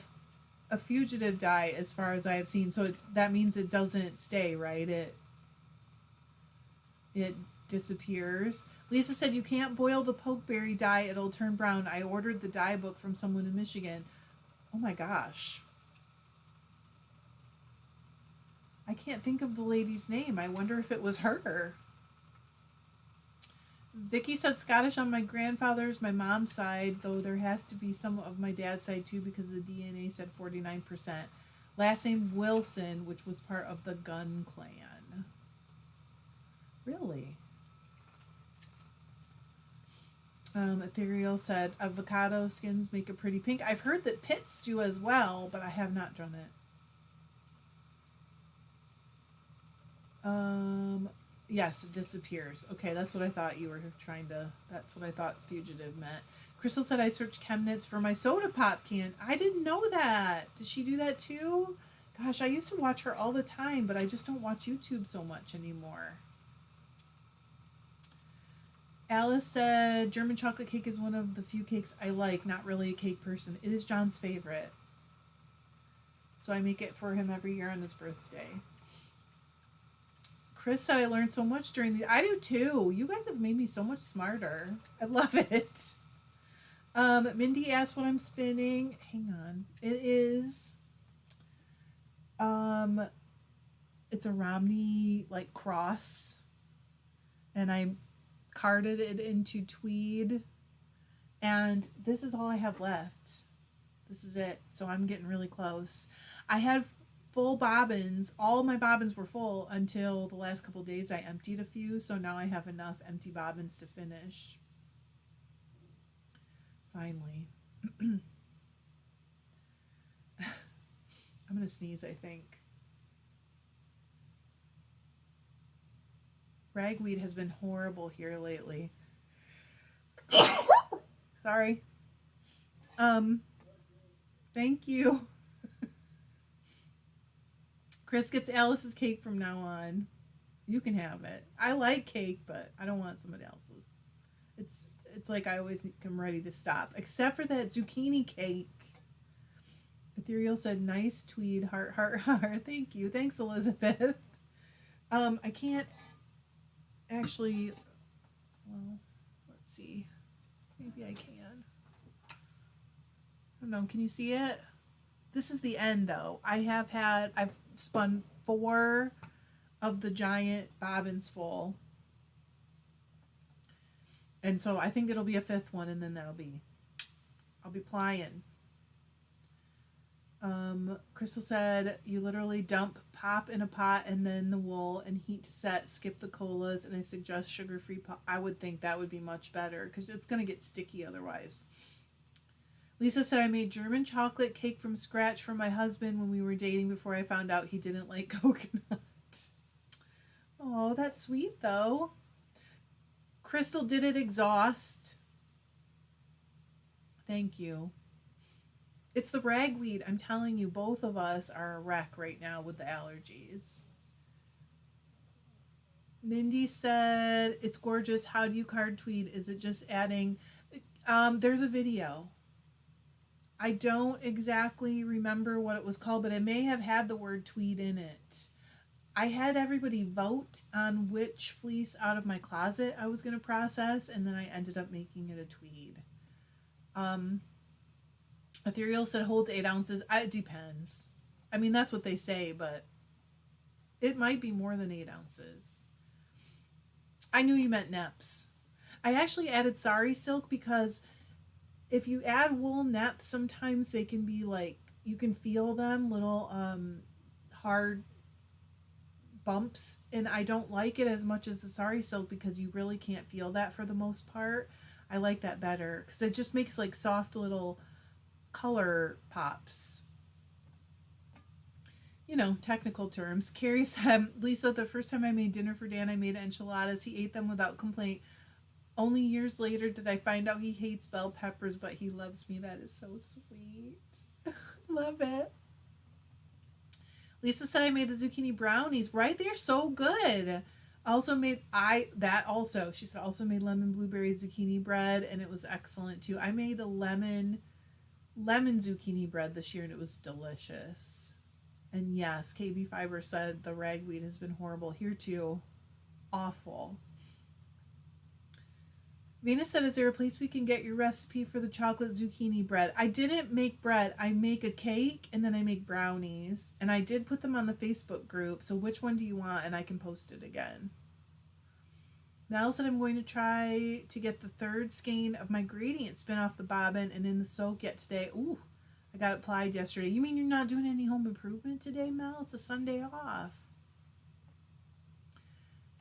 fugitive dye as far as I have seen. So that means it doesn't stay, right? It disappears. Lisa said you can't boil the pokeberry dye, it'll turn brown. I ordered the dye book from someone in Michigan. Oh my gosh. I can't think of the lady's name. I wonder if it was her. Vicky said Scottish on my grandfather's, my mom's side, though there has to be some of my dad's side too because the DNA said 49%. Last name Wilson, which was part of the Gun clan. Really? Ethereal said avocado skins make it pretty pink. I've heard that pits do as well, but I have not done it. Yes, it disappears. Okay, that's what I thought you were trying to. That's what I thought fugitive meant. Crystal said I searched Chemnitz for my soda pop can. I didn't know that. Did she do that too? Gosh, I used to watch her all the time, but I just don't watch YouTube so much anymore. Alice said German chocolate cake is one of the few cakes I like. Not really a cake person. It is John's favorite. So I make it for him every year on his birthday. Chris said I learned so much during the... I do too. You guys have made me so much smarter. I love it. Mindy asked what I'm spinning. Hang on. It is... it's a Romney like cross. And I carded it into tweed. And this is all I have left. This is it. So I'm getting really close. I had full bobbins. All my bobbins were full until the last couple of days I emptied a few. So now I have enough empty bobbins to finish. Finally. I'm going to sneeze, I think. Ragweed has been horrible here lately. Sorry. Thank you. Chris gets Alice's cake from now on. You can have it. I like cake, but I don't want somebody else's. It's like I always am ready to stop. Except for that zucchini cake. Ethereal said, nice tweed, heart, heart, heart. Thank you. Thanks, Elizabeth. I can't actually, well, let's see. Maybe I can. I don't know. Can you see it? This is the end, though. I've spun 4 of the giant bobbins full. And so I think it'll be a 5th one, and then I'll be plying. Crystal said you literally dump pop in a pot and then the wool and heat to set, skip the colas, and I suggest sugar-free pop. I would think that would be much better because it's going to get sticky otherwise. Lisa said I made German chocolate cake from scratch for my husband when we were dating before I found out he didn't like coconut. Oh, that's sweet though. Crystal, did it exhaust? Thank you. It's the ragweed. I'm telling you, both of us are a wreck right now with the allergies. Mindy said, it's gorgeous. How do you card tweed? Is it just adding? There's a video. I don't exactly remember what it was called, but it may have had the word tweed in it. I had everybody vote on which fleece out of my closet I was going to process, and then I ended up making it a tweed. Ethereal said holds 8 ounces. It depends. I mean, that's what they say, but it might be more than 8 ounces. I knew you meant neps. I actually added sari silk because if you add wool neps, sometimes they can be like, you can feel them, little hard bumps, and I don't like it as much as the sari silk because you really can't feel that for the most part. I like that better because it just makes like soft little color pops. You know, technical terms. Carrie said, Lisa, the first time I made dinner for Dan, I made enchiladas. He ate them without complaint. Only years later did I find out he hates bell peppers, but he loves me. That is so sweet. Love it. Lisa said I made the zucchini brownies. Right, they're so good. Also made she said also made lemon blueberry zucchini bread, and it was excellent too. I made the lemon zucchini bread this year, and it was delicious. And yes, KB Fiber said the ragweed has been horrible here too. Awful. Venus said, is there a place we can get your recipe for the chocolate zucchini bread? I didn't make bread. I make a cake and then I make brownies. And I did put them on the Facebook group. So which one do you want? And I can post it again. Mel said, I'm going to try to get the third skein of my gradient spin off the bobbin and in the soak yet today. Ooh, I got it applied yesterday. You mean you're not doing any home improvement today, Mel? It's a Sunday off.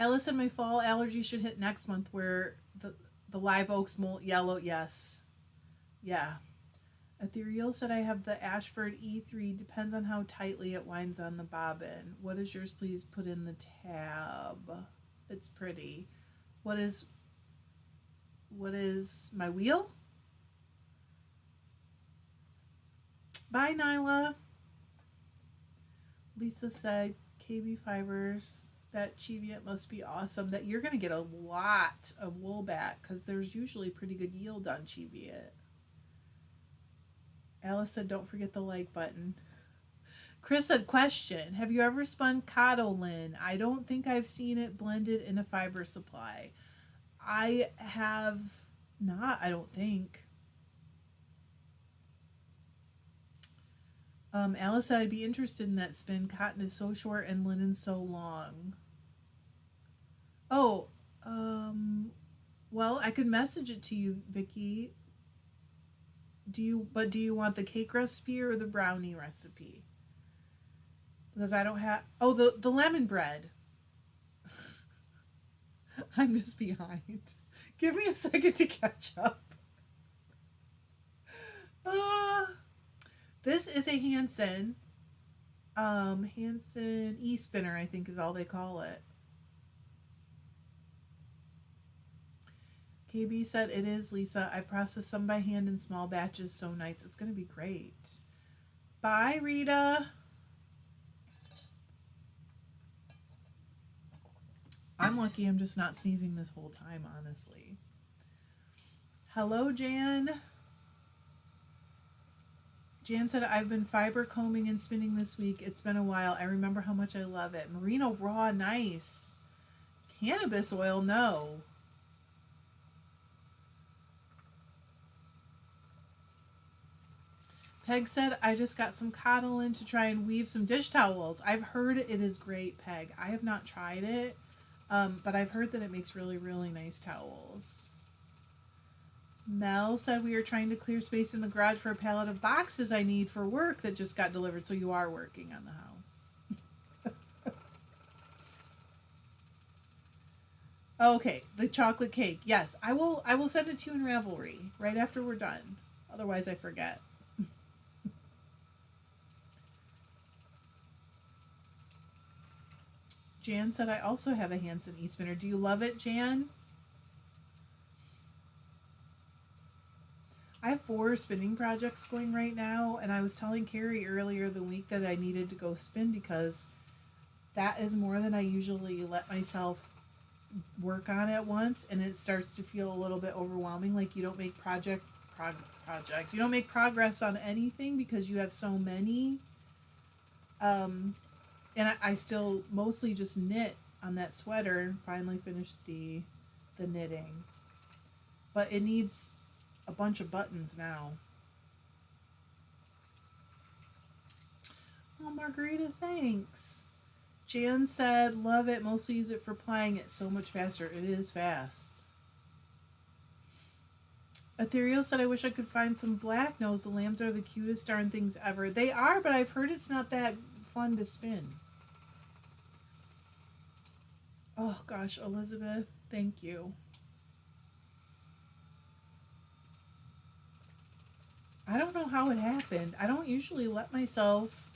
Ella said my fall allergy should hit next month where the live oaks molt yellow. Yes. Yeah. Ethereal said I have the Ashford E3. Depends on how tightly it winds on the bobbin. What is yours? Please put in the tab. It's pretty. What is my wheel? Bye, Nyla. Lisa said KB Fibers. That Cheviot must be awesome. That you're going to get a lot of wool back because there's usually pretty good yield on Cheviot. Alice said, don't forget the like button. Chris said, question. Have you ever spun Cotolin? I don't think I've seen it blended in a fiber supply. I have not, I don't think. Alice said, I'd be interested in that spin. Cotton is so short and linen so long. Oh, well, I could message it to you, Vicky. Do you want the cake recipe or the brownie recipe? Because I don't have, the lemon bread. I'm just behind. Give me a second to catch up. This is a Hanson e-spinner, I think is all they call it. KB said it is, Lisa. I processed some by hand in small batches. So nice. It's going to be great. Bye, Rita. I'm lucky I'm just not sneezing this whole time, honestly. Hello, Jan. Jan said, I've been fiber combing and spinning this week. It's been a while. I remember how much I love it. Merino raw, nice. Cannabis oil, no. Peg said, I just got some Cotolin to try and weave some dish towels. I've heard it is great, Peg. I have not tried it, but I've heard that it makes really, really nice towels. Mel said we are trying to clear space in the garage for a pallet of boxes I need for work that just got delivered. So you are working on the house. Okay, the chocolate cake. Yes, I will send it to you in Ravelry right after we're done. Otherwise I forget. Jan said I also have a Hanson e-spinner. Do you love it, Jan? I have 4 spinning projects going right now, and I was telling Carrie earlier the week that I needed to go spin because that is more than I usually let myself work on at once, and it starts to feel a little bit overwhelming. Like you don't make you don't make progress on anything because you have so many. And I still mostly just knit on that sweater. Finally finished the knitting, but it needs a bunch of buttons now. Oh, Margarita, thanks. Jan said, love it. Mostly use it for plying. It's so much faster. It is fast. Ethereal said, I wish I could find some black nose. The lambs are the cutest darn things ever. They are, but I've heard it's not that fun to spin. Oh, gosh, Elizabeth, thank you. I don't know how it happened. I don't usually let myself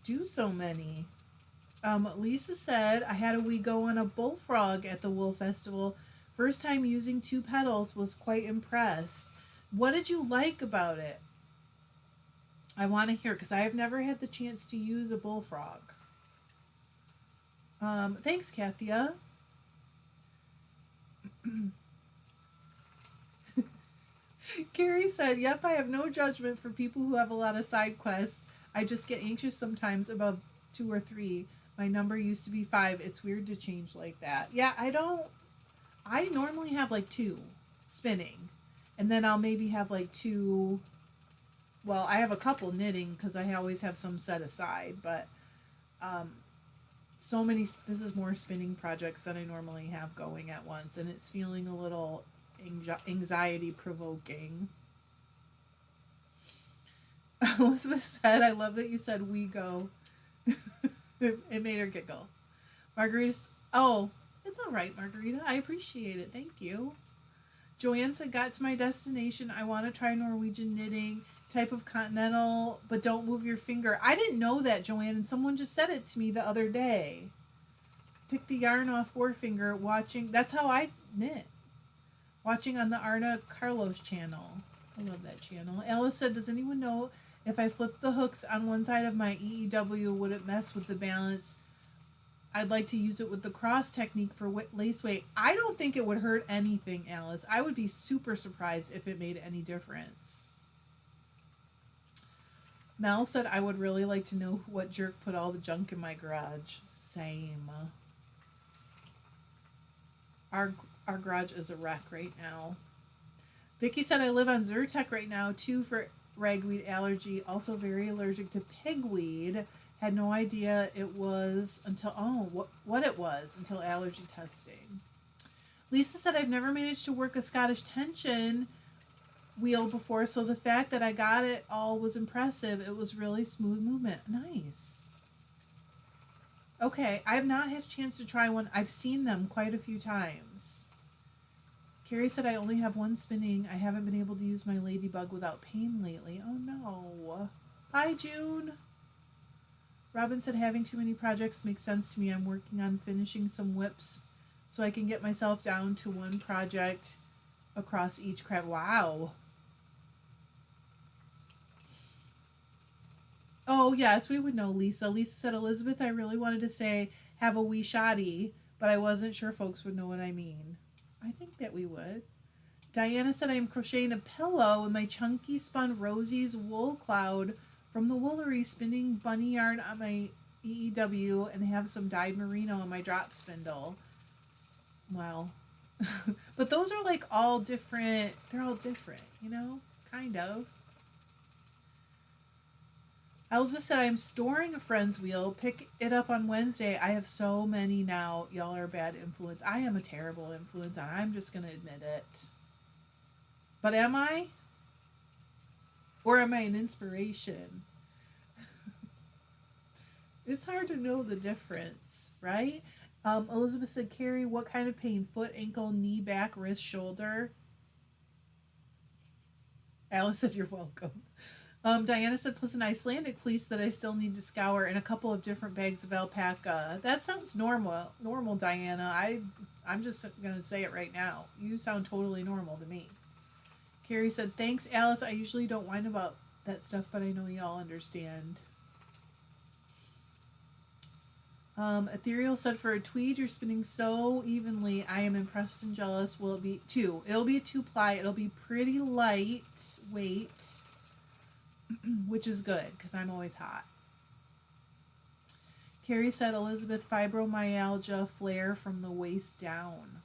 do so many. Lisa said, I had a wee go on a bullfrog at the Wool Festival. First time using 2 pedals, was quite impressed. What did you like about it? I want to hear because I have never had the chance to use a bullfrog. Thanks, Kathia. Carrie said, yep, I have no judgment for people who have a lot of side quests. I just get anxious sometimes about 2 or 3. My number used to be 5. It's weird to change like that. Yeah, I normally have like 2 spinning. And then I'll maybe have like 2. Well, I have a couple knitting because I always have some set aside. But so many, this is more spinning projects than I normally have going at once. And it's feeling a little anxiety provoking. Elizabeth said, I love that you said we go. It made her giggle. Margarita, oh, it's all right, Margarita. I appreciate it. Thank you. Joanne said, got to my destination. I want to try Norwegian knitting, type of continental, but don't move your finger. I didn't know that, Joanne, and someone just said it to me the other day. Pick the yarn off forefinger, watching. That's how I knit. Watching on the Arna Carlos channel. I love that channel. Alice said, does anyone know if I flip the hooks on one side of my EEW, would it mess with the balance? I'd like to use it with the cross technique for lace weight. I don't think it would hurt anything, Alice. I would be super surprised if it made any difference. Mel said, I would really like to know what jerk put all the junk in my garage. Same. Our garage is a wreck right now. Vicky said, I live on Zyrtec right now, too, for ragweed allergy. Also very allergic to pigweed. Had no idea it was until, what it was until allergy testing. Lisa said, I've never managed to work a Scottish tension wheel before, so the fact that I got it all was impressive. It was really smooth movement. Nice. Okay, I have not had a chance to try one. I've seen them quite a few times. Carrie said, I only have 1 spinning. I haven't been able to use my ladybug without pain lately. Oh no. Bye, June. Robin said, having too many projects makes sense to me. I'm working on finishing some whips so I can get myself down to 1 project across each craft. Wow. Oh, yes, we would know, Lisa. Lisa said, Elizabeth, I really wanted to say have a wee shoddy, but I wasn't sure folks would know what I mean. I think that we would. Diana said, I am crocheting a pillow with my chunky spun Rosie's wool cloud from the Woolery, spinning bunny yarn on my EEW and have some dyed merino on my drop spindle. Wow. But those are like all different. They're all different, you know? Kind of. Elizabeth said, I'm storing a friend's wheel. Pick it up on Wednesday. I have so many now. Y'all are a bad influence. I am a terrible influence, and I'm just going to admit it. But am I? Or am I an inspiration? It's hard to know the difference, right? Elizabeth said, Carrie, what kind of pain? Foot, ankle, knee, back, wrist, shoulder? Alice said, you're welcome. Diana said, plus an Icelandic fleece that I still need to scour and a couple of different bags of alpaca. That sounds normal. Normal, Diana. I'm just going to say it right now. You sound totally normal to me. Carrie said, thanks, Alice. I usually don't whine about that stuff, but I know y'all understand. Ethereal said, for a tweed you're spinning so evenly, I am impressed and jealous. Will it be two? It'll be a 2-ply. It'll be pretty light weight, which is good because I'm always hot. Carrie said, Elizabeth, fibromyalgia flare from the waist down.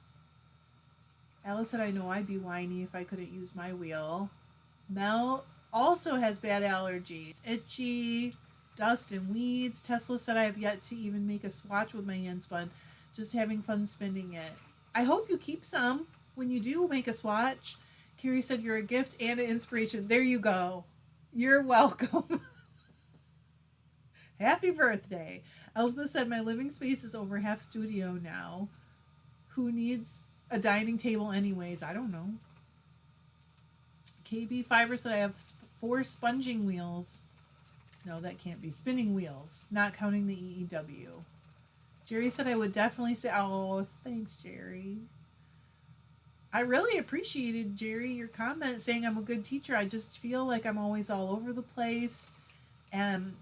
Alice said, I know I'd be whiny if I couldn't use my wheel. Mel also has bad allergies. Itchy, dust and weeds. Tesla said, I have yet to even make a swatch with my hand spun. Just having fun spinning it. I hope you keep some when you do make a swatch. Carrie said, you're a gift and an inspiration. There you go. You're welcome. Happy birthday. Elizabeth said, my living space is over half studio now. Who needs a dining table anyways? I don't know. KB Fiber said, I have 4 sponging wheels. No, that can't be. Spinning wheels, not counting the EEW. Jerry said, I would definitely say, oh, thanks, Jerry. I really appreciated, Jerry, your comment saying I'm a good teacher. I just feel like I'm always all over the place. And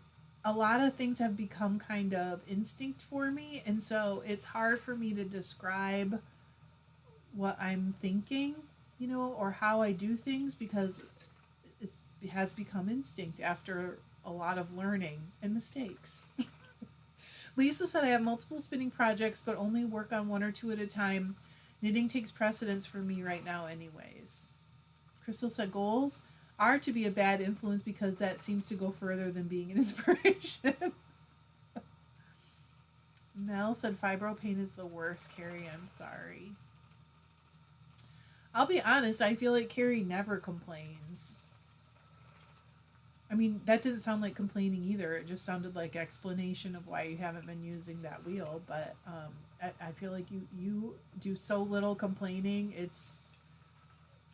a lot of things have become kind of instinct for me. And so it's hard for me to describe what I'm thinking, you know, or how I do things because it has become instinct after a lot of learning and mistakes. Lisa said, I have multiple spinning projects, but only work on 1 or 2 at a time. Knitting takes precedence for me right now anyways. Crystal said, goals are to be a bad influence because that seems to go further than being an inspiration. Mel said, fibro pain is the worst, Carrie. I'm sorry. I'll be honest, I feel like Carrie never complains. I mean, that didn't sound like complaining either. It just sounded like explanation of why you haven't been using that wheel. But I feel like you do so little complaining.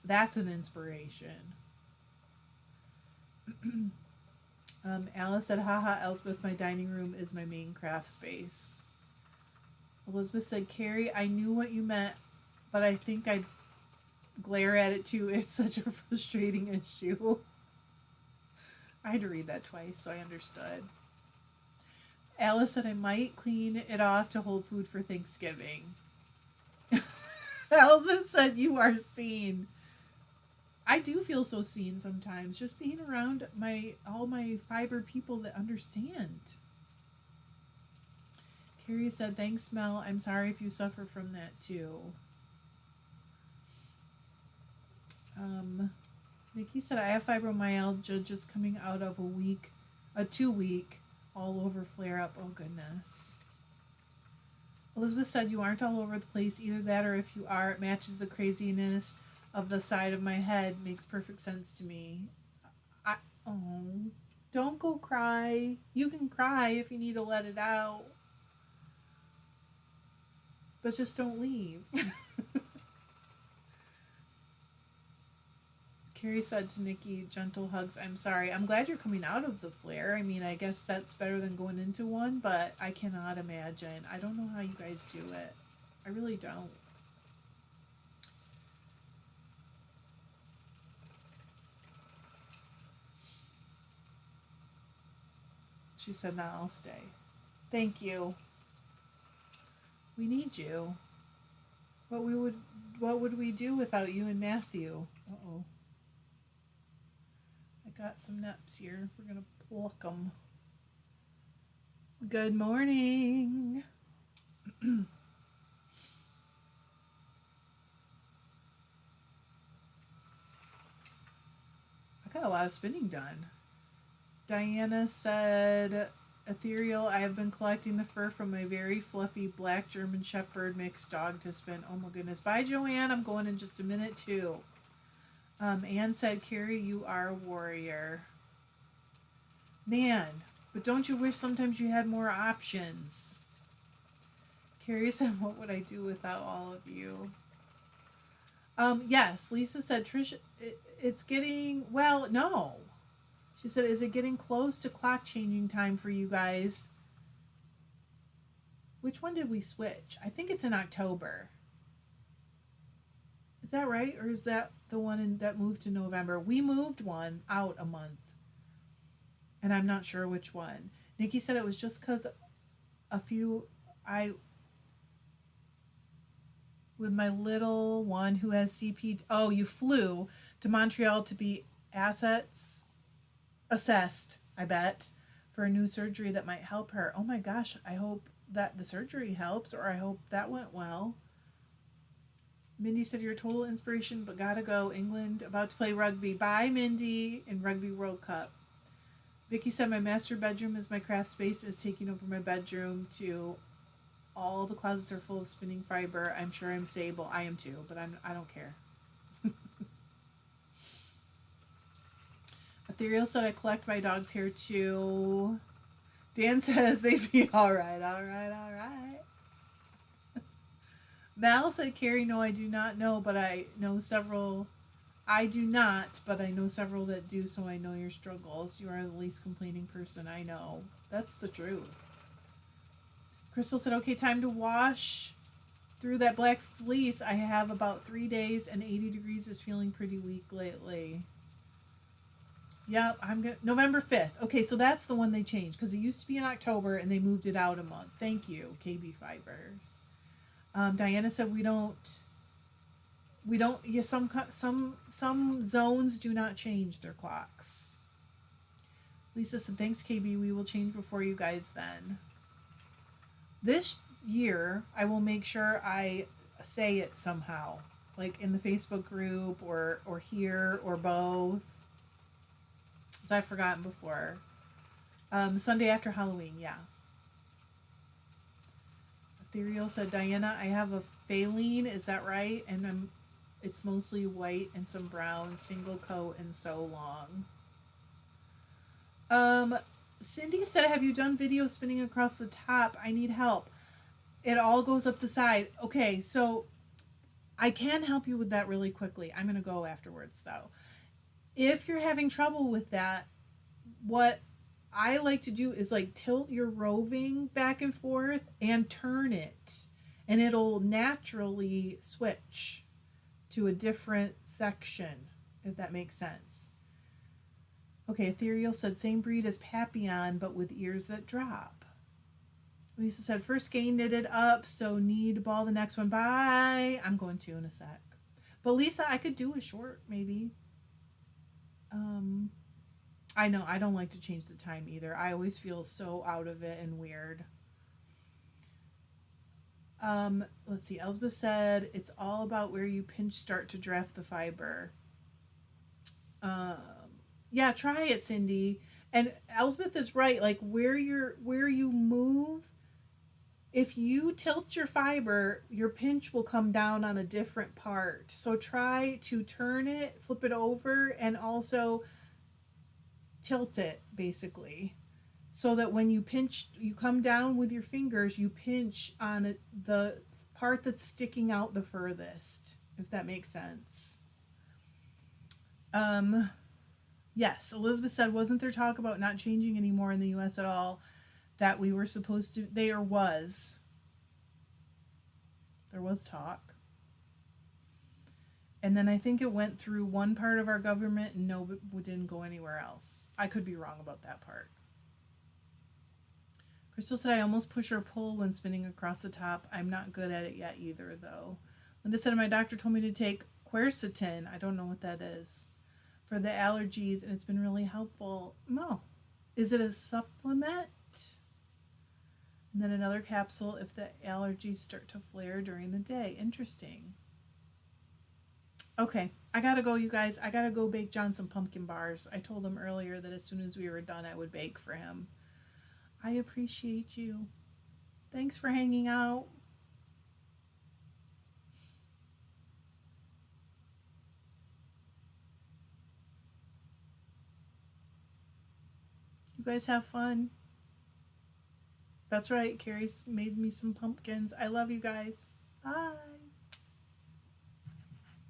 That's an inspiration. Alice said, haha, Elspeth, my dining room is my main craft space. Elizabeth said, Carrie, I knew what you meant, but I think I'd glare at it too. It's such a frustrating issue. I had to read that twice, so I understood. Alice said, I might clean it off to hold food for Thanksgiving. Elizabeth said, you are seen. I do feel so seen sometimes, just being around all my fiber people that understand. Carrie said, thanks, Mel. I'm sorry if you suffer from that too. Nikki said, I have fibromyalgia just coming out of a 2-week all over flare up. Oh goodness. Elizabeth said, you aren't all over the place. Either that or if you are, it matches the craziness of the side of my head. Makes perfect sense to me. Don't go cry. You can cry if you need to let it out. But just don't leave. Carrie said to Nikki, gentle hugs. I'm sorry. I'm glad you're coming out of the flare. I mean, I guess that's better than going into one, but I cannot imagine. I don't know how you guys do it. I really don't. She said, no, I'll stay. Thank you. We need you. What would we do without you and Matthew? Uh-oh. I got some nuts here. We're going to pluck them. Good morning. I got a lot of spinning done. Diana said, Ethereal, I have been collecting the fur from my very fluffy black German Shepherd mixed dog to spin. Oh my goodness. Bye, Joanne. I'm going in just a minute too. Anne said, Carrie, you are a warrior. Man, but don't you wish sometimes you had more options? Carrie said, what would I do without all of you? Yes, Lisa said, Trish, it's getting, well, no. She said, is it getting close to clock changing time for you guys? Which one did we switch? I think it's in October. Is that right? Or is that the one that moved to November? We moved one out a month. And I'm not sure which one. Nikki said it was just because with my little one who has CP. Oh, you flew to Montreal to be assets assessed, I bet, for a new surgery that might help her. Oh my gosh, I hope that the surgery helps, or I hope that went well. Mindy said, you're a total inspiration, but gotta go. England about to play rugby. Bye, Mindy, in Rugby World Cup. Vicky said, my master bedroom is my craft space. It's taking over my bedroom too. All the closets are full of spinning fiber. I'm sure I'm sable. I am too, but I don't care. Ethereal said, I collect my dog's hair too. Dan says, they'd be all right. Mal said, Carrie, no, I do not know, but I know several. I do not, but I know several that do, so I know your struggles. You are the least complaining person I know. That's the truth. Crystal said, okay, time to wash through that black fleece. I have about 3 days, and 80 degrees is feeling pretty weak lately. Yep, November 5th. Okay, so that's the one they changed, because it used to be in October, and they moved it out a month. Thank you, KB Fibers. Diana said, we don't. Yeah, some zones do not change their clocks. Lisa said, thanks, KB. We will change before you guys then. This year, I will make sure I say it somehow, like in the Facebook group or here or both, because I've forgotten before. Sunday after Halloween, yeah. Ethereal said, Diana, I have a Faline, is that right? And it's mostly white and some brown, single coat and so long. Cindy said, have you done video spinning across the top? I need help. It all goes up the side. Okay, so I can help you with that really quickly. I'm going to go afterwards, though. If you're having trouble with that, what I like to do is like tilt your roving back and forth and turn it, and it'll naturally switch to a different section, if that makes sense. Okay, Ethereal said, same breed as Papillon, but with ears that drop. Lisa said, first skein knitted up, so need ball the next one. Bye. I'm going to in a sec. But Lisa, I could do a short, maybe. I know, I don't like to change the time either. I always feel so out of it and weird. Let's see. Elsbeth said, it's all about where you pinch start to draft the fiber. Yeah, try it, Cindy. And Elsbeth is right. Like where you move, if you tilt your fiber, your pinch will come down on a different part. So try to turn it, flip it over, and also tilt it, basically. So that when you pinch, you come down with your fingers, you pinch on it, the part that's sticking out the furthest, if that makes sense. Yes, Elizabeth said, wasn't there talk about not changing anymore in the U.S. at all? That we were supposed to, there was talk. And then I think it went through one part of our government and no, it didn't go anywhere else. I could be wrong about that part. Crystal said, I almost push or pull when spinning across the top. I'm not good at it yet either, though. Linda said, my doctor told me to take quercetin. I don't know what that is. For the allergies, and it's been really helpful. No. Is it a supplement? And then another capsule if the allergies start to flare during the day. Interesting. Okay, I gotta go, you guys. I gotta go bake John some pumpkin bars. I told him earlier that as soon as we were done, I would bake for him. I appreciate you. Thanks for hanging out. You guys have fun. That's right. Carrie's made me some pumpkins. I love you guys. Bye.